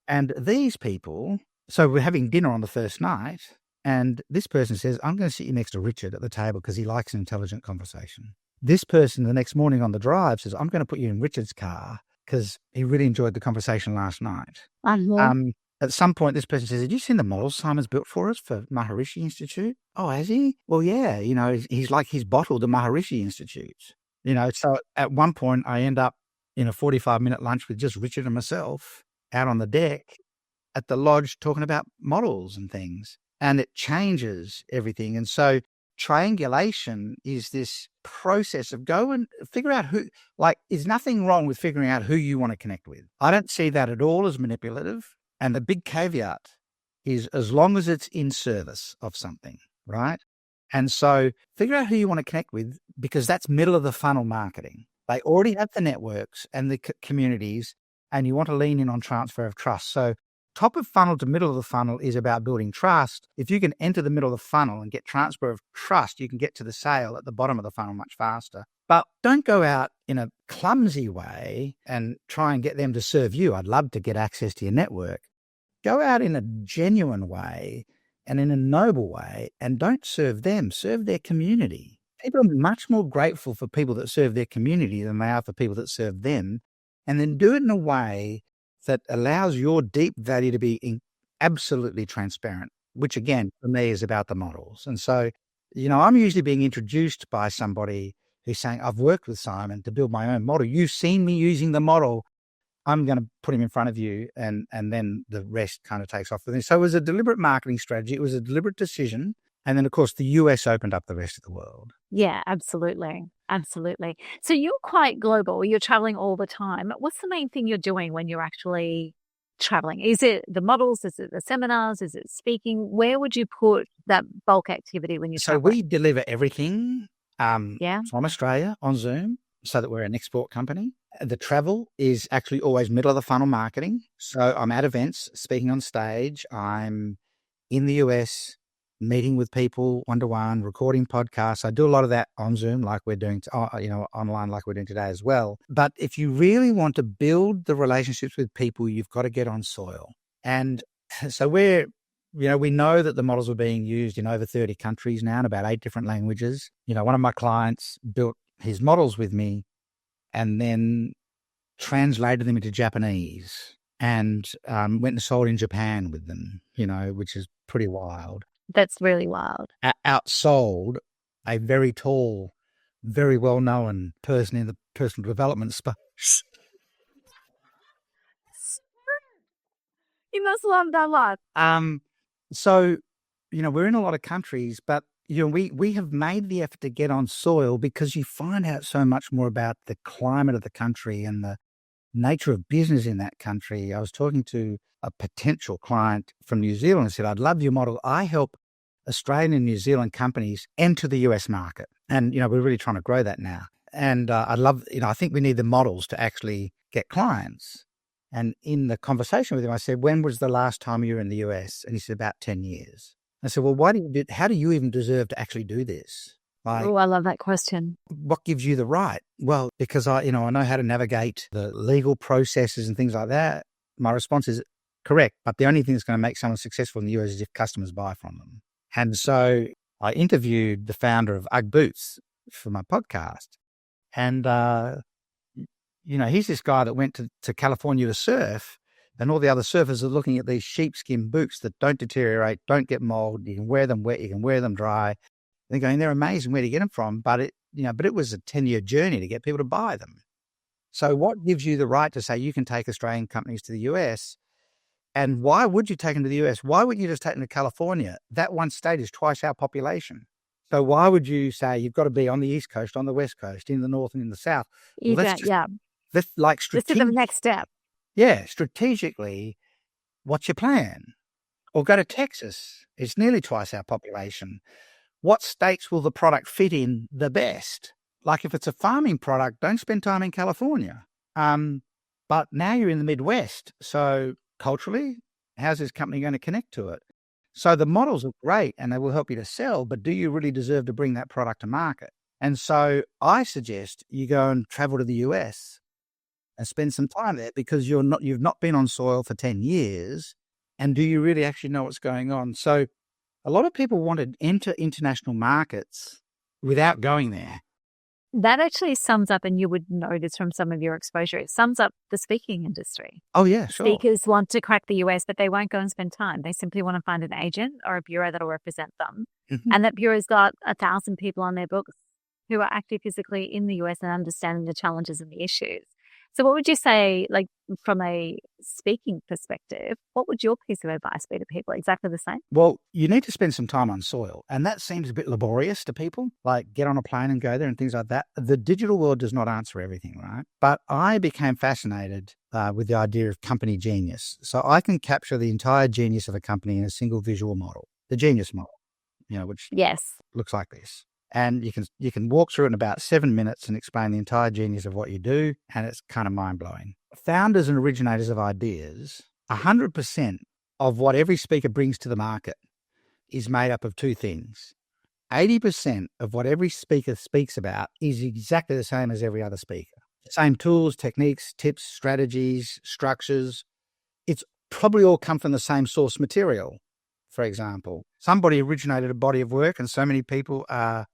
And these people, so we're having dinner on the first night, and this person says, I'm going to sit you next to Richard at the table because he likes an intelligent conversation. This person the next morning on the drive says, I'm going to put you in Richard's car because he really enjoyed the conversation last night. At some point, this person says, have you seen the models Simon's built for us for Maharishi Institute? Oh, has he? Well, yeah, he's bottled the Maharishi Institute. So at one point, I end up in a 45-minute lunch with just Richard and myself out on the deck at the lodge talking about models and things. And it changes everything. And so triangulation is this process of go and figure out there's nothing wrong with figuring out who you want to connect with. I don't see that at all as manipulative. And the big caveat is as long as it's in service of something, right? And so figure out who you want to connect with because that's middle of the funnel marketing. They already have the networks and the communities, and you want to lean in on transfer of trust. So top of funnel to middle of the funnel is about building trust. If you can enter the middle of the funnel and get transfer of trust, you can get to the sale at the bottom of the funnel much faster. But don't go out in a clumsy way and try and get them to serve you. I'd love to get access to your network. Go out in a genuine way and in a noble way and don't serve them, serve their community. People are much more grateful for people that serve their community than they are for people that serve them. And then do it in a way that allows your deep value to be absolutely transparent, which again, for me is about the models. And so, I'm usually being introduced by somebody who's saying, I've worked with Simon to build my own model. You've seen me using the model. I'm going to put him in front of you and then the rest kind of takes off. So it was a deliberate marketing strategy. It was a deliberate decision. And then, of course, the US opened up the rest of the world. Yeah, absolutely. Absolutely. So you're quite global. You're traveling all the time. What's the main thing you're doing when you're actually traveling? Is it the models? Is it the seminars? Is it speaking? Where would you put that bulk activity when you're traveling? So we deliver everything from Australia on Zoom so that we're an export company. The travel is actually always middle of the funnel marketing. So I'm at events, speaking on stage. I'm in the US, meeting with people one-to-one, recording podcasts. I do a lot of that on Zoom like we're doing, online like we're doing today as well. But if you really want to build the relationships with people, you've got to get on soil. And so we know that the models are being used in over 30 countries now in about 8 different languages. One of my clients built his models with me and then translated them into Japanese and went and sold in Japan with them, which is pretty wild. That's really wild. Outsold a very tall, very well-known person in the personal development space. You must love that lot. So, we're in a lot of countries, but we have made the effort to get on soil because you find out so much more about the climate of the country and the nature of business in that country. I was talking to a potential client from New Zealand and said, I'd love your model. I help Australian and New Zealand companies enter the US market. And, we're really trying to grow that now. And I'd love, I think we need the models to actually get clients. And in the conversation with him, I said, when was the last time you were in the US? And he said, about 10 years. I said, well, how do you even deserve to actually do this? Oh, I love that question. What gives you the right? Well, because I know how to navigate the legal processes and things like that. My response is correct. But the only thing that's going to make someone successful in the US is if customers buy from them. And so I interviewed the founder of Ugg Boots for my podcast. And, he's this guy that went to California to surf, and all the other surfers are looking at these sheepskin boots that don't deteriorate, don't get mold. You can wear them wet, you can wear them dry. They're going, they're amazing. Where to get them from? But it was a 10-year journey to get people to buy them. So what gives you the right to say you can take Australian companies to the US? And why would you take them to the US? Why wouldn't you just take them to California? That one state is twice our population. So why would you say you've got to be on the East Coast, on the West Coast, in the North and in the South? Let's do the next step. Yeah, strategically, what's your plan? Or go to Texas. It's nearly twice our population. What states will the product fit in the best? Like if it's a farming product, don't spend time in California. But now you're in the Midwest. So culturally, how's this company going to connect to it? So the models are great and they will help you to sell, but do you really deserve to bring that product to market? And so I suggest you go and travel to the US and spend some time there because you've not been on soil for 10 years. And do you really actually know what's going on? So a lot of people want to enter international markets without going there. That actually sums up, and you would know this from some of your exposure, it sums up the speaking industry. Oh, yeah, sure. Speakers want to crack the US, but they won't go and spend time. They simply want to find an agent or a bureau that will represent them. Mm-hmm. And that bureau's got 1,000 people on their books who are active physically in the US and understanding the challenges and the issues. So what would you say, like from a speaking perspective, what would your piece of advice be to people? Exactly the same? Well, you need to spend some time on soil. And that seems a bit laborious to people, like get on a plane and go there and things like that. The digital world does not answer everything, right? But I became fascinated with the idea of company genius. So I can capture the entire genius of a company in a single visual model, the genius model, which looks like this. And you can walk through it in about 7 minutes and explain the entire genius of what you do, and it's kind of mind-blowing. Founders and originators of ideas, 100% of what every speaker brings to the market is made up of two things. 80% of what every speaker speaks about is exactly the same as every other speaker. Same tools, techniques, tips, strategies, structures. It's probably all come from the same source material, for example. Somebody originated a body of work, and so many people are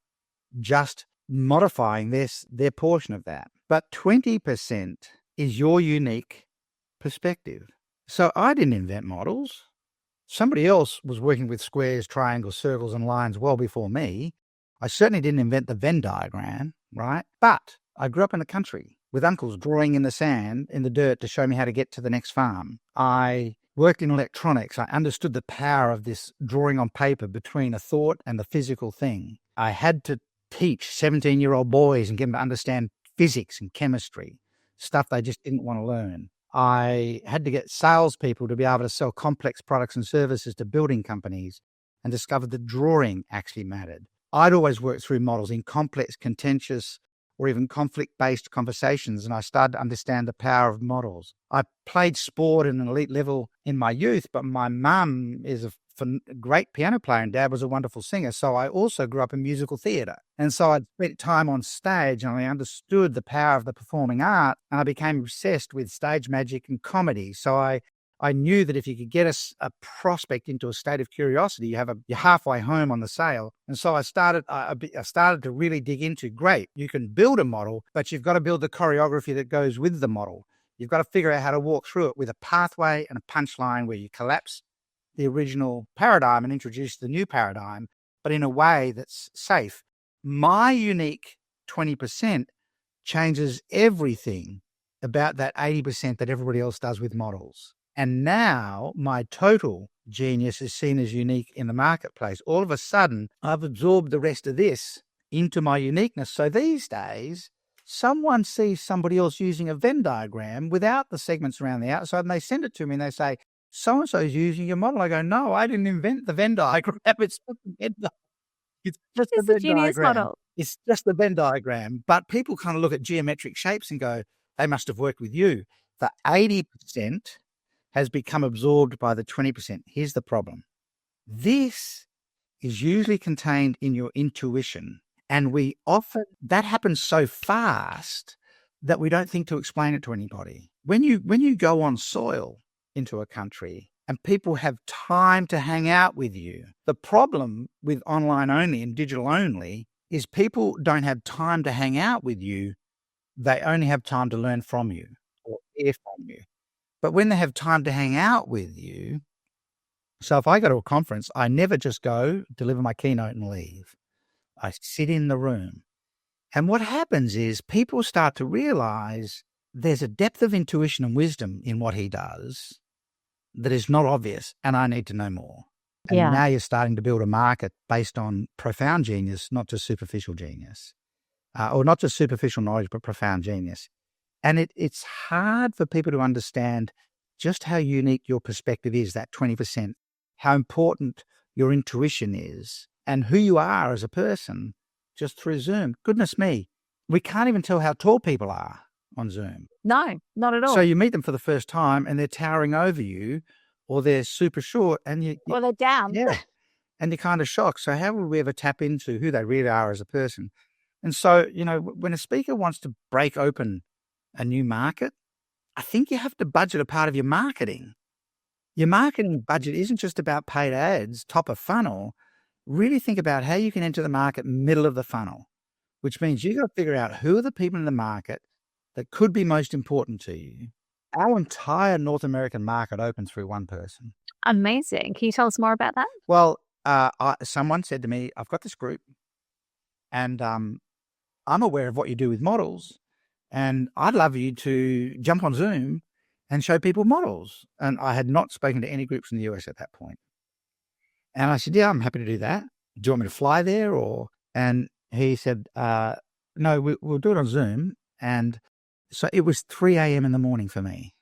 just modifying their portion of that. But 20% is your unique perspective. So I didn't invent models. Somebody else was working with squares, triangles, circles, and lines well before me. I certainly didn't invent the Venn diagram, right? But I grew up in the country with uncles drawing in the sand, in the dirt to show me how to get to the next farm. I worked in electronics. I understood the power of this drawing on paper between a thought and the physical thing. I had to teach 17-year-old boys and get them to understand physics and chemistry, stuff they just didn't want to learn. I had to get salespeople to be able to sell complex products and services to building companies and discovered that drawing actually mattered. I'd always worked through models in complex, contentious, or even conflict-based conversations, and I started to understand the power of models. I played sport at an elite level in my youth, but my mum is a great piano player and Dad was a wonderful singer. So I also grew up in musical theatre. And so I'd spent time on stage and I understood the power of the performing art, and I became obsessed with stage magic and comedy. So I knew that if you could get a prospect into a state of curiosity, you're halfway home on the sale. And so I started to really dig into, great, you can build a model, but you've got to build the choreography that goes with the model. You've got to figure out how to walk through it with a pathway and a punchline where you collapse the original paradigm and introduce the new paradigm, but in a way that's safe. My unique 20% changes everything about that 80% that everybody else does with models. And now my total genius is seen as unique in the marketplace. All of a sudden, I've absorbed the rest of this into my uniqueness. So these days, someone sees somebody else using a Venn diagram without the segments around the outside, and they send it to me and they say, so-and-so is using your model. I go, no, I didn't invent the Venn diagram. It's just the Venn diagram. It's just the It's a Venn genius diagram. model. It's just the Venn diagram. But people kind of look at geometric shapes and go, they must have worked with you. The 80% has become absorbed by the 20%. Here's the problem. This is usually contained in your intuition. And that happens so fast that we don't think to explain it to anybody. When you go on soil into a country and people have time to hang out with you, the problem with online only and digital only is people don't have time to hang out with you. They only have time to learn from you or hear from you. But when they have time to hang out with you, so if I go to a conference, I never just go, deliver my keynote and leave. I sit in the room. And what happens is people start to realize there's a depth of intuition and wisdom in what he does that is not obvious, and I need to know more. And Yeah. now you're starting to build a market based on profound genius, not just superficial genius, or not just superficial knowledge, but profound genius. And it's hard for people to understand just how unique your perspective is, that 20%, how important your intuition is, and who you are as a person just through Zoom. Goodness me, we can't even tell how tall people are on Zoom. No, not at all. So you meet them for the first time and they're towering over you, or they're super short, and or they're down. yeah, and you're kind of shocked. So how will we ever tap into who they really are as a person? And so, when a speaker wants to break open a new market, I think you have to budget a part of your marketing. Your marketing budget isn't just about paid ads, top of funnel. Really think about how you can enter the market middle of the funnel, which means you've got to figure out who are the people in the market that could be most important to you. Our entire North American market opens through one person. Amazing. Can you tell us more about that? Well, someone said to me, I've got this group and I'm aware of what you do with models, and I'd love you to jump on Zoom and show people models. And I had not spoken to any groups in the US at that point. And I said, yeah, I'm happy to do that. Do you want me to fly there? And he said, no, we'll do it on Zoom. And so it was 3 a.m. in the morning for me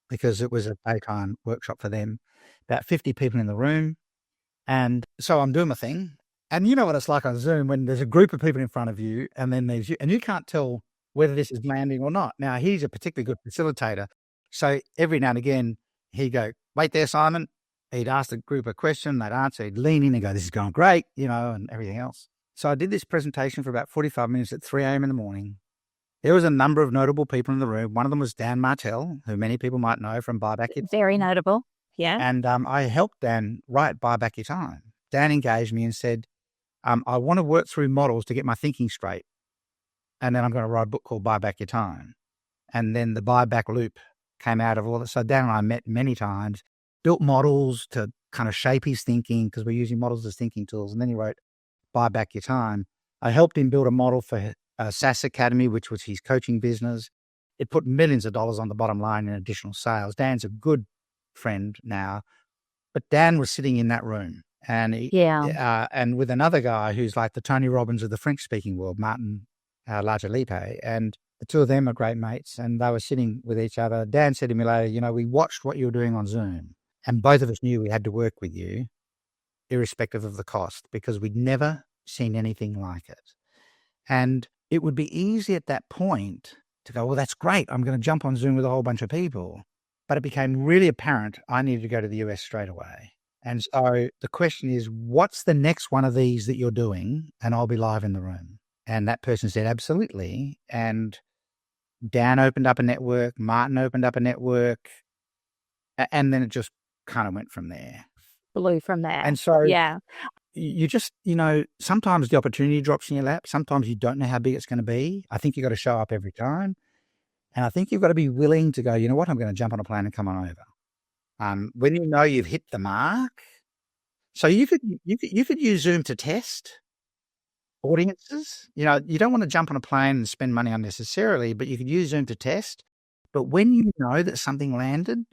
because it was a daytime workshop for them, about 50 people in the room. And so I'm doing my thing. And you know what it's like on Zoom when there's a group of people in front of you and then there's you, and you can't tell whether this is landing or not. Now, he's a particularly good facilitator. So every now and again, he'd go, wait there, Simon. He'd ask the group a question, they'd answer, he'd lean in and go, this is going great, and everything else. So I did this presentation for about 45 minutes at 3 a.m. in the morning. There was a number of notable people in the room. One of them was Dan Martell, who many people might know from Buy Back Your Time. Very notable. Yeah. And I helped Dan write Buy Back Your Time. Dan engaged me and said, I want to work through models to get my thinking straight. And then I'm going to write a book called Buy Back Your Time. And then the buy back loop came out of all that. So Dan and I met many times, built models to kind of shape his thinking because we're using models as thinking tools. And then he wrote Buy Back Your Time. I helped him build a model for SaaS Academy, which was his coaching business. It put millions of dollars on the bottom line in additional sales. Dan's a good friend now, but Dan was sitting in that room and and with another guy who's like the Tony Robbins of the French speaking world, Martin Lajalipe, and the two of them are great mates and they were sitting with each other. Dan said to me later, we watched what you were doing on Zoom and both of us knew we had to work with you irrespective of the cost because we'd never seen anything like it. And it would be easy at that point to go, well, that's great. I'm going to jump on Zoom with a whole bunch of people. But it became really apparent I needed to go to the US straight away. And so the question is, what's the next one of these that you're doing? And I'll be live in the room. And that person said, absolutely. And Dan opened up a network, Martin opened up a network, and then it just kind of went from there. Blew from there. And so yeah. You just, sometimes the opportunity drops in your lap. Sometimes you don't know how big it's going to be. I think you've got to show up every time. And I think you've got to be willing to go, you know what, I'm going to jump on a plane and come on over. When you know you've hit the mark. So you could use Zoom to test audiences. You don't want to jump on a plane and spend money unnecessarily, but you could use Zoom to test. But when you know that something landed,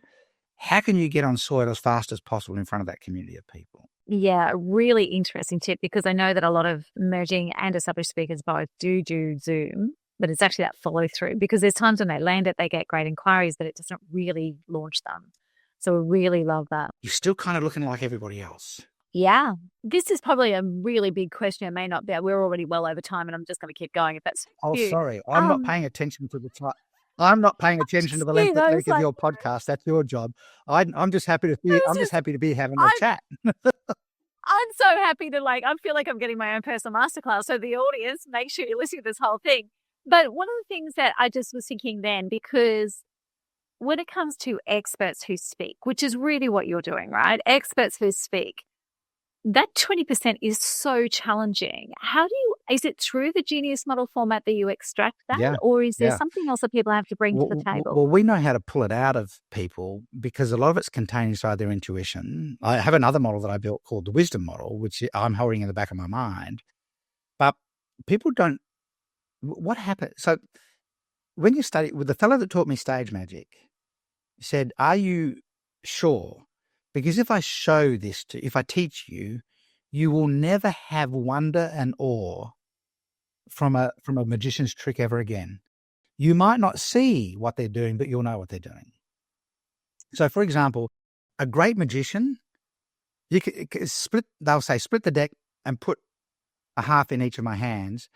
how can you get on soil as fast as possible in front of that community of people? Yeah, really interesting tip, because I know that a lot of emerging and established speakers both do Zoom, but it's actually that follow through, because there's times when they land it, they get great inquiries, but it doesn't really launch them. So I really love that. You're still kind of looking like everybody else. Yeah. This is probably a really big question. It may not be. We're already well over time, and I'm just going to keep going if that's you. Sorry. I'm not paying attention to the time. I'm not paying attention to the length of your podcast. That's your job. I'm just happy to be. I'm just happy to be having a chat. I'm so happy to I feel like I'm getting my own personal masterclass. So the audience, make sure you're listening to this whole thing. But one of the things that I just was thinking then, because when it comes to experts who speak, which is really what you're doing, right? Experts who speak, that 20% is so challenging. Is it through the Genius model format that you extract that? Or is there something else that people have to bring to the table? Well, we know how to pull it out of people because a lot of it's contained inside their intuition. I have another model that I built called the wisdom model, which I'm holding in the back of my mind. But people don't, what happened? So when you study, with the fellow that taught me stage magic, said, are you sure? Because if I if I teach you, you will never have wonder and awe from a magician's trick ever again. You might not see what they're doing, but you'll know what they're doing. So, for example, a great magician, they'll say, split the deck and put a half in each of my hands,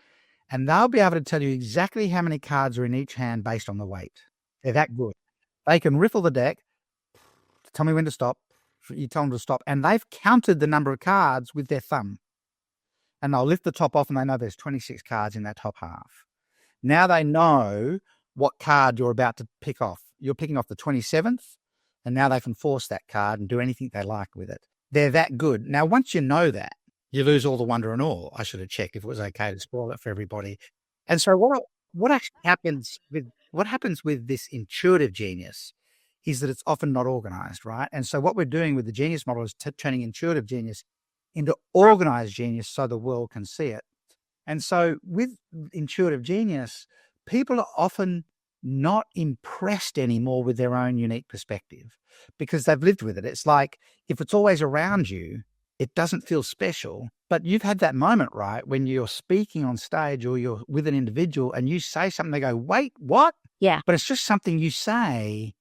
and they'll be able to tell you exactly how many cards are in each hand based on the weight. They're that good. They can riffle the deck, tell me when to stop, you tell them to stop, and they've counted the number of cards with their thumb. And they'll lift the top off and they know there's 26 cards in that top half. Now they know what card you're about to pick off. You're picking off the 27th, and now they can force that card and do anything they like with it. They're that good. Now, once you know that, you lose all the wonder and awe. I should have checked if it was okay to spoil it for everybody. And so what actually happens with this intuitive genius is that it's often not organized, right? And so what we're doing with the genius model is turning intuitive genius into organized genius so the world can see it. And so with intuitive genius, people are often not impressed anymore with their own unique perspective because they've lived with it. It's like if it's always around you, it doesn't feel special. But you've had that moment, right, when you're speaking on stage or you're with an individual and you say something, they go, wait, what? Yeah. But it's just something you say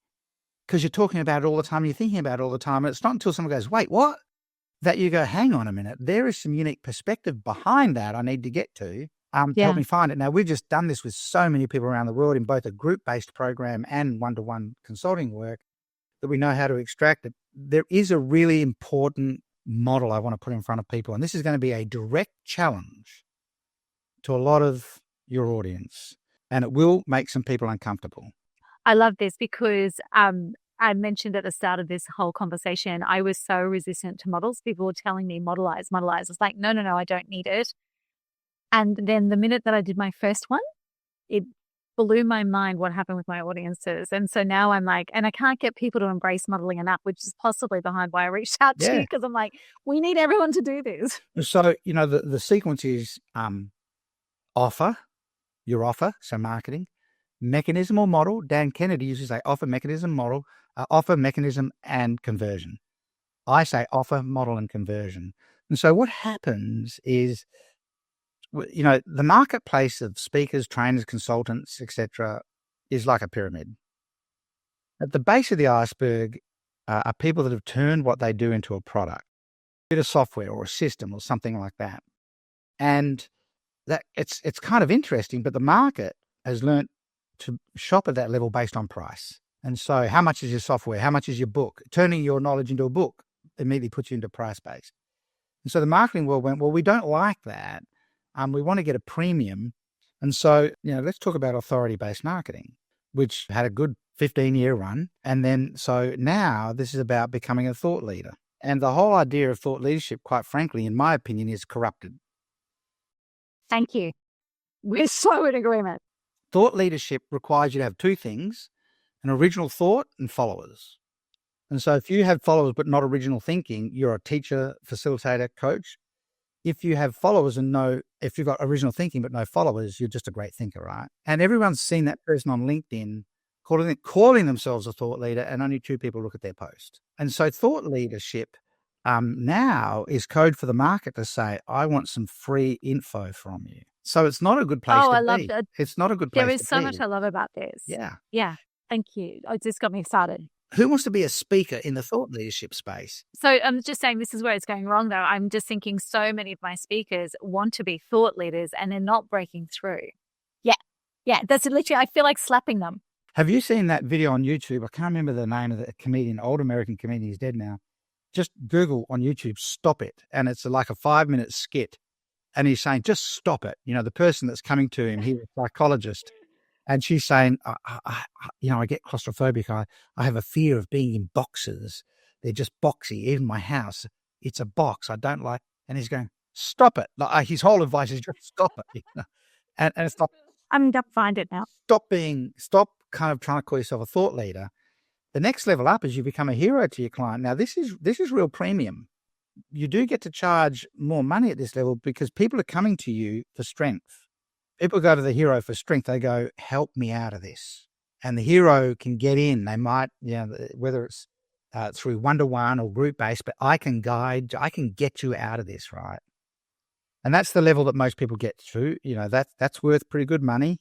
because you're talking about it all the time, you're thinking about it all the time. And it's not until someone goes, wait, what? That you go, hang on a minute, there is some unique perspective behind that I need to get to help me find it. Now, we've just done this with so many people around the world in both a group-based program and one-to-one consulting work that we know how to extract it. There is a really important model I want to put in front of people, and this is going to be a direct challenge to a lot of your audience, and it will make some people uncomfortable. I love this because I mentioned at the start of this whole conversation, I was so resistant to models. People were telling me modelize. I was like, no, I don't need it. And then the minute that I did my first one, it blew my mind what happened with my audiences. And so now I'm like, and I can't get people to embrace modeling enough, which is possibly behind why I reached out to you, because I'm like, we need everyone to do this. So, the sequence is your offer, so marketing, mechanism or model. Dan Kennedy used to say offer, mechanism, model, offer, mechanism, and conversion. I say offer, model, and conversion. And so what happens is, the marketplace of speakers, trainers, consultants, etc., is like a pyramid. At the base of the iceberg are people that have turned what they do into a product, a bit of software or a system or something like that. And that it's kind of interesting, but the market has learnt to shop at that level based on price. And so how much is your software? How much is your book? Turning your knowledge into a book immediately puts you into price base. And so the marketing world went, well, we don't like that. We want to get a premium. And so, let's talk about authority-based marketing, which had a good 15-year run. And then, so now this is about becoming a thought leader. And the whole idea of thought leadership, quite frankly, in my opinion, is corrupted. Thank you. We're so in agreement. Thought leadership requires you to have two things, an original thought and followers. And so if you have followers but not original thinking, you're a teacher, facilitator, coach. If you have followers if you've got original thinking but no followers, you're just a great thinker, right? And everyone's seen that person on LinkedIn calling themselves a thought leader, and only 2 people look at their post. And so thought leadership now is code for the market to say, I want some free info from you. So it's not a good place Oh, to I love be. that. It's not a good place There to is so be. much I love about this. Yeah. Yeah. Thank you. It just got me excited. Who wants to be a speaker in the thought leadership space? So I'm just saying this is where it's going wrong, though. I'm just thinking so many of my speakers want to be thought leaders and they're not breaking through. Yeah. Yeah. That's literally, I feel like slapping them. Have you seen that video on YouTube? I can't remember the name of the comedian, old American comedian. He's dead now. Just Google on YouTube, Stop It. And it's like a 5-minute skit. And he's saying, just stop it. You know, the person that's coming to him, he's a psychologist. And she's saying, I get claustrophobic. I have a fear of being in boxes. They're just boxy. Even my house, it's a box. I don't like. And he's going, stop it. Like, his whole advice is just stop it. You know? And it's not. I'm going to find it now. Stop kind of trying to call yourself a thought leader. The next level up is you become a hero to your client. Now, this is real premium. You do get to charge more money at this level because people are coming to you for strength. People go to the hero for strength. They go, help me out of this. And the hero can get in. They might, whether it's through one-to-one or group-based, but I can get you out of this, right? And that's the level that most people get to. You know, that's worth pretty good money.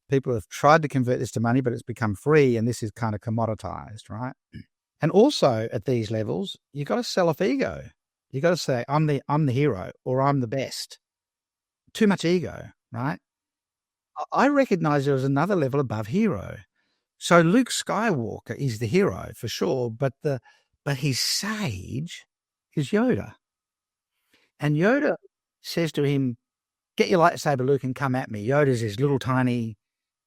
People have tried to convert this to money, but it's become free, and this is kind of commoditized, right? And also at these levels, you got to sell off ego. You got to say, I'm the hero, or I'm the best. Too much ego, right? I recognize there was another level above hero. So Luke Skywalker is the hero for sure, but his sage is Yoda. And Yoda says to him, get your lightsaber, Luke, and come at me. Yoda's this little tiny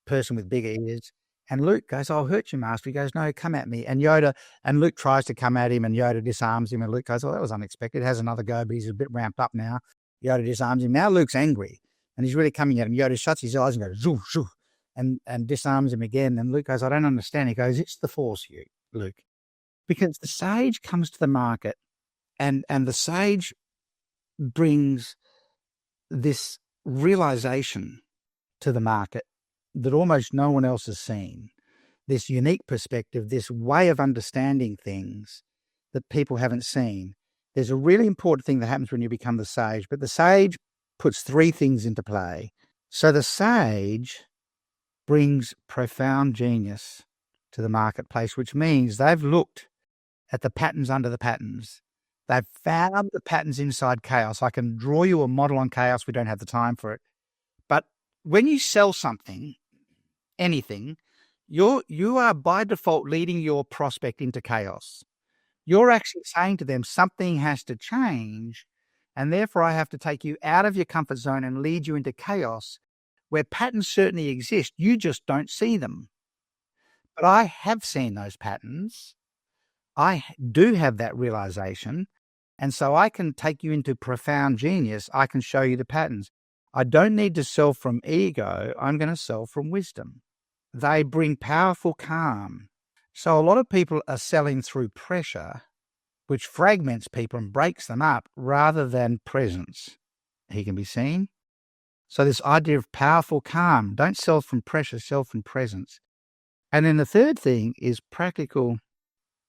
person with big ears. And Luke goes, I'll hurt you, Master. He goes, no, come at me. And Luke tries to come at him, and Yoda disarms him. And Luke goes, well, that was unexpected. Has another go, but he's a bit ramped up now. Yoda disarms him. Now Luke's angry, and he's really coming at him. Yoda shuts his eyes and goes, zoo, zoo, and disarms him again. And Luke goes, I don't understand. He goes, it's the Force, Luke. Because the sage comes to the market, and the sage brings this realization to the market that almost no one else has seen, this unique perspective, this way of understanding things that people haven't seen. There's a really important thing that happens when you become the sage, but the sage puts 3 things into play. So the sage brings profound genius to the marketplace, which means they've looked at the patterns under the patterns. They've found the patterns inside chaos. I can draw you a model on chaos. We don't have the time for it. But when you sell something, anything, you are by default leading your prospect into chaos. You're actually saying to them, something has to change, and therefore I have to take you out of your comfort zone and lead you into chaos where patterns certainly exist. You just don't see them. But I have seen those patterns. I do have that realization. And so I can take you into profound genius. I can show you the patterns. I don't need to sell from ego. I'm going to sell from wisdom. They bring powerful calm. So a lot of people are selling through pressure, which fragments people and breaks them up, rather than presence. He can be seen. So this idea of powerful calm, don't sell from pressure, sell from presence. And then the third thing is practical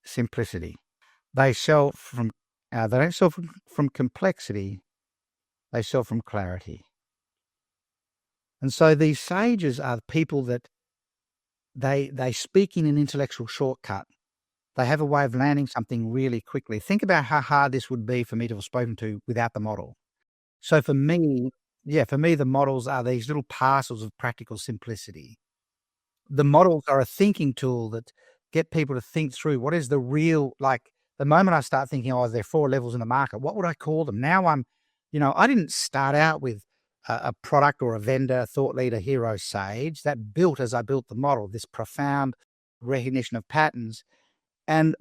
simplicity. They sell from, they don't sell from complexity. They sell from clarity. And so these sages are people that they speak in an intellectual shortcut. They have a way of landing something really quickly. Think about how hard this would be for me to have spoken to without the model. So for me, the models are these little parcels of practical simplicity. The models are a thinking tool that get people to think through what is the real, like the moment I start thinking, there are 4 levels in the market, what would I call them? Now I didn't start out with a product or a vendor, thought leader, hero, sage. That built as I built the model, this profound recognition of patterns. And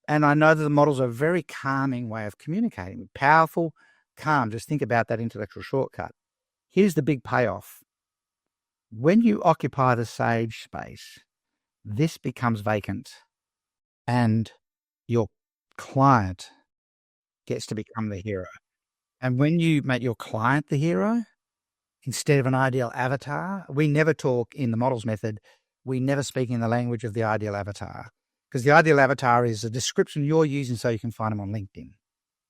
I know that the models are a very calming way of communicating. Powerful, calm. Just think about that intellectual shortcut. Here's the big payoff. When you occupy the sage space, this becomes vacant. And your client gets to become the hero. And when you make your client the hero, instead of an ideal avatar, we never talk in the models method. We never speak in the language of the ideal avatar, because the ideal avatar is a description you're using so you can find them on LinkedIn.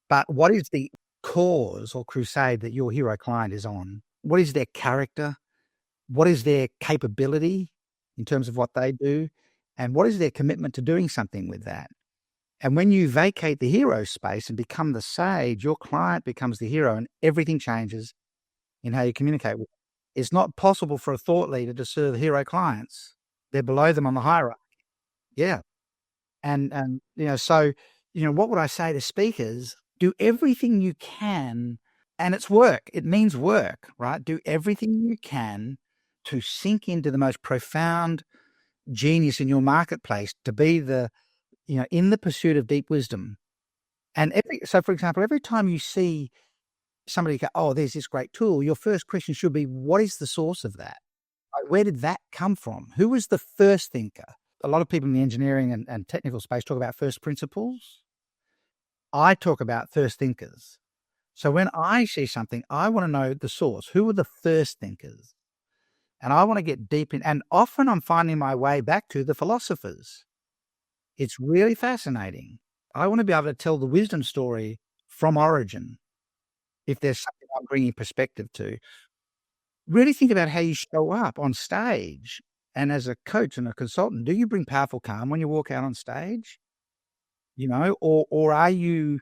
But what is the cause or crusade that your hero client is on? What is their character? What is their capability in terms of what they do? And what is their commitment to doing something with that? And when you vacate the hero space and become the sage, your client becomes the hero and everything changes in how you communicate with them. It's not possible for a thought leader to serve hero clients. They're below them on the hierarchy. Yeah. And so, what would I say to speakers? Do everything you can, and it's work. It means work, right? Do everything you can to sink into the most profound genius in your marketplace, to be in the pursuit of deep wisdom. And so for example, every time you see somebody go, oh, there's this great tool, your first question should be, what is the source of that? Like, where did that come from? Who was the first thinker? A lot of people in the engineering and technical space talk about first principles. I talk about first thinkers. So when I see something, I want to know the source. Who were the first thinkers? And I want to get deep in, and often I'm finding my way back to the philosophers. It's really fascinating. I want to be able to tell the wisdom story from origin. If there's something I'm bringing perspective to, really think about how you show up on stage. And as a coach and a consultant, do you bring powerful calm when you walk out on stage? Or are you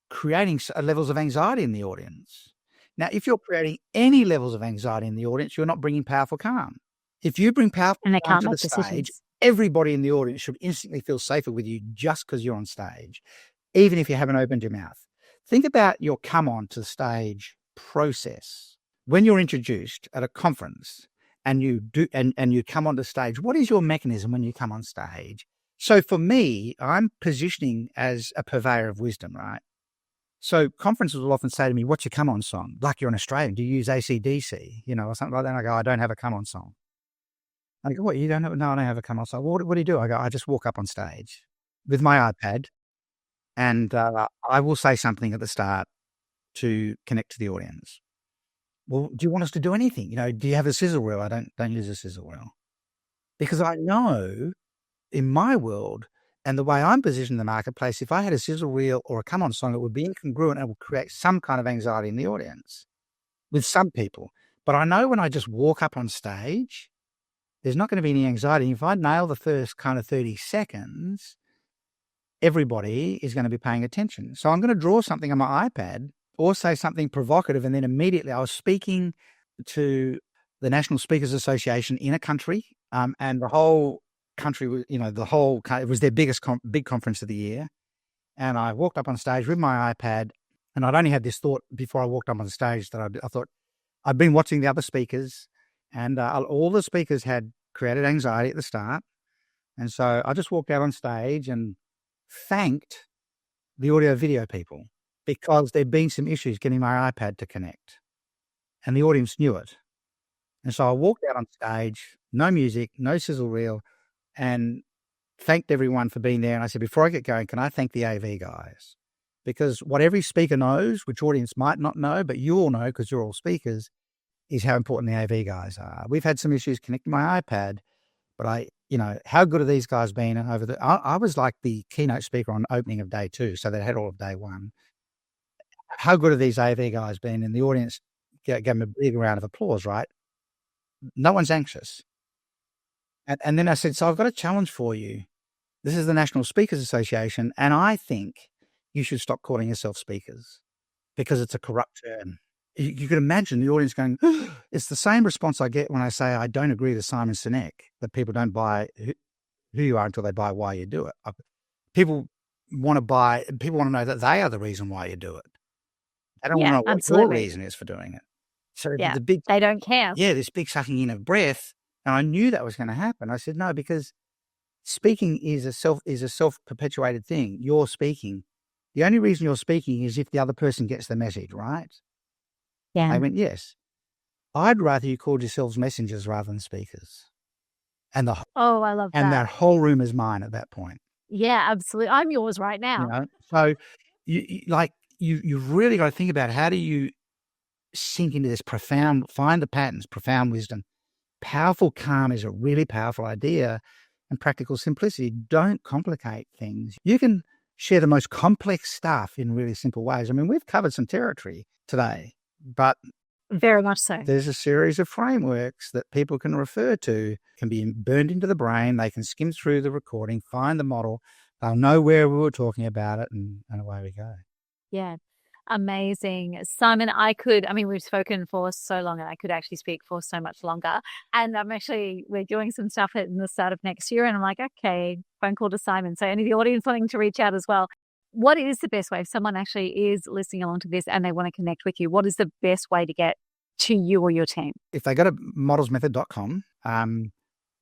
creating levels of anxiety in the audience? Now, if you're creating any levels of anxiety in the audience, you're not bringing powerful calm. If you bring powerful And they calm can't to the make stage, decisions. everybody in the audience should instantly feel safer with you just because you're on stage, even if you haven't opened your mouth. Think about your come on to the stage process. When you're introduced at a conference and you come onto stage, what is your mechanism when you come on stage? So for me, I'm positioning as a purveyor of wisdom, right? So conferences will often say to me, what's your come on song? Like, you're an Australian, do you use AC/DC, or something like that? And I go, I don't have a come on song. I go, what, you don't have? No, I don't have a come on song. What do you do? I go, I just walk up on stage with my iPad and I will say something at the start to connect to the audience. Well, do you want us to do anything? Do you have a sizzle reel? I don't use a sizzle reel, because I know in my world and the way I'm positioned in the marketplace, if I had a sizzle reel or a come on song, it would be incongruent and it would create some kind of anxiety in the audience with some people. But I know when I just walk up on stage, there's not going to be any anxiety. If I nail the first kind of 30 seconds, everybody is going to be paying attention. So I'm going to draw something on my iPad or say something provocative. And then immediately I was speaking to the National Speakers Association in a country, and the whole country was, it was their biggest big conference of the year. And I walked up on stage with my iPad, and I'd only had this thought before I walked up on stage that I thought, I'd been watching the other speakers, and all the speakers had created anxiety at the start. And so I just walked out on stage and thanked the audio video people, because there'd been some issues getting my iPad to connect, and the audience knew it. And so I walked out on stage, no music, no sizzle reel, and thanked everyone for being there. And I said, before I get going, can I thank the AV guys? Because what every speaker knows, which audience might not know, but you all know because you're all speakers, is how important the AV guys are. We've had some issues connecting my iPad, but how good have these guys been over I was like the keynote speaker on opening of day 2, so they had all of day 1. How good have these AV guys been? And the audience gave them a big round of applause, right? No one's anxious. And then I said, so I've got a challenge for you. This is the National Speakers Association, and I think you should stop calling yourself speakers, because it's a corrupt term. You could imagine the audience going, it's the same response I get when I say I don't agree with Simon Sinek, that people don't buy who you are until they buy why you do it. People want to know that they are the reason why you do it. They don't want to know what your reason is for doing it. So they don't care. Yeah, this big sucking in of breath. And I knew that was going to happen. I said, no, because speaking is a self-perpetuated thing. You're speaking. The only reason you're speaking is if the other person gets the message, right? Yeah. I went, yes. I'd rather you called yourselves messengers rather than speakers. And I love that. And that whole room is mine at that point. Yeah, absolutely. I'm yours right now. So you really got to think about how do you sink into this find the patterns, profound wisdom. Powerful calm is a really powerful idea, and practical simplicity. Don't complicate things. You can share the most complex stuff in really simple ways. I mean, we've covered some territory today, but very much so. There's a series of frameworks that people can refer to, can be burned into the brain. They can skim through the recording, find the model. They'll know where we were talking about it, and away we go. Yeah. Amazing. Simon, we've spoken for so long and I could actually speak for so much longer. And we're doing some stuff in the start of next year. And I'm like, okay, phone call to Simon. So any of the audience wanting to reach out as well. What is the best way if someone actually is listening along to this and they want to connect with you? What is the best way to get to you or your team? If they go to modelsmethod.com,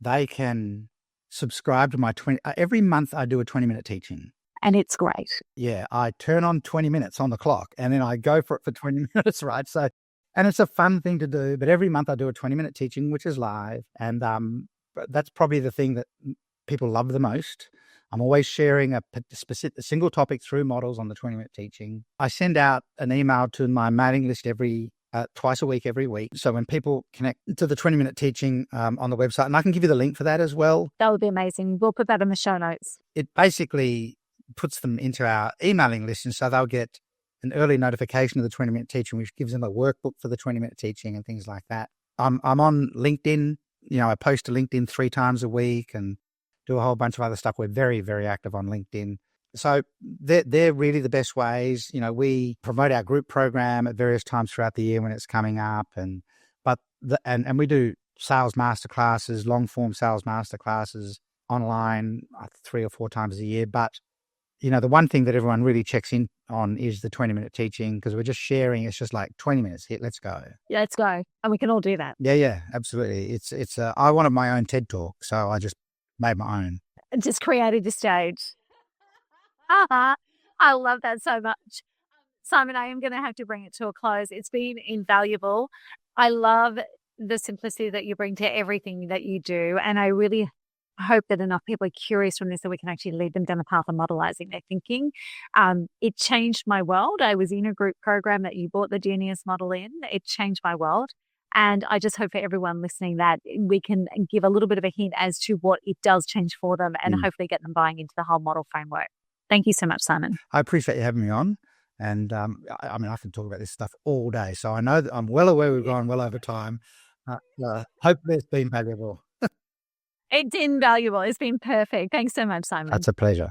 they can subscribe to my every month I do a 20-minute teaching. And it's great. Yeah, I turn on 20 minutes on the clock and then I go for it for 20 minutes, right? So, and it's a fun thing to do, but every month I do a 20-minute teaching, which is live. And that's probably the thing that people love the most. I'm always sharing a single topic through models on the 20-minute teaching. I send out an email to my mailing list twice a week, every week. So when people connect to the 20-minute teaching on the website, and I can give you the link for that as well. That would be amazing. We'll put that in the show notes. It basically puts them into our emailing list, and so they'll get an early notification of the 20-minute teaching, which gives them a workbook for the 20-minute teaching and things like that. I'm on LinkedIn. I post to LinkedIn 3 times a week and do a whole bunch of other stuff. We're very, very active on LinkedIn. So they're really the best ways. We promote our group program at various times throughout the year when it's coming up, and we do sales masterclasses, long form sales masterclasses online 3 or 4 times a year. But the one thing that everyone really checks in on is the 20-minute teaching, because we're just sharing. It's just like 20 minutes. Hit, let's go. Yeah, let's go. And we can all do that. Yeah, absolutely. I wanted my own TED talk, so I just made my own. Just created the stage. I love that so much. Simon, I am going to have to bring it to a close. It's been invaluable. I love the simplicity that you bring to everything that you do. And I really hope that enough people are curious from this that we can actually lead them down the path of modelizing their thinking. It changed my world. I was in a group program that you brought the Genius model in. It changed my world. And I just hope for everyone listening that we can give a little bit of a hint as to what it does change for them and hopefully get them buying into the whole model framework. Thank you so much, Simon. I appreciate you having me on. And I can talk about this stuff all day. So I know that I'm well aware we've gone well over time. Hopefully it's been valuable. It's invaluable. It's been perfect. Thanks so much, Simon. That's a pleasure.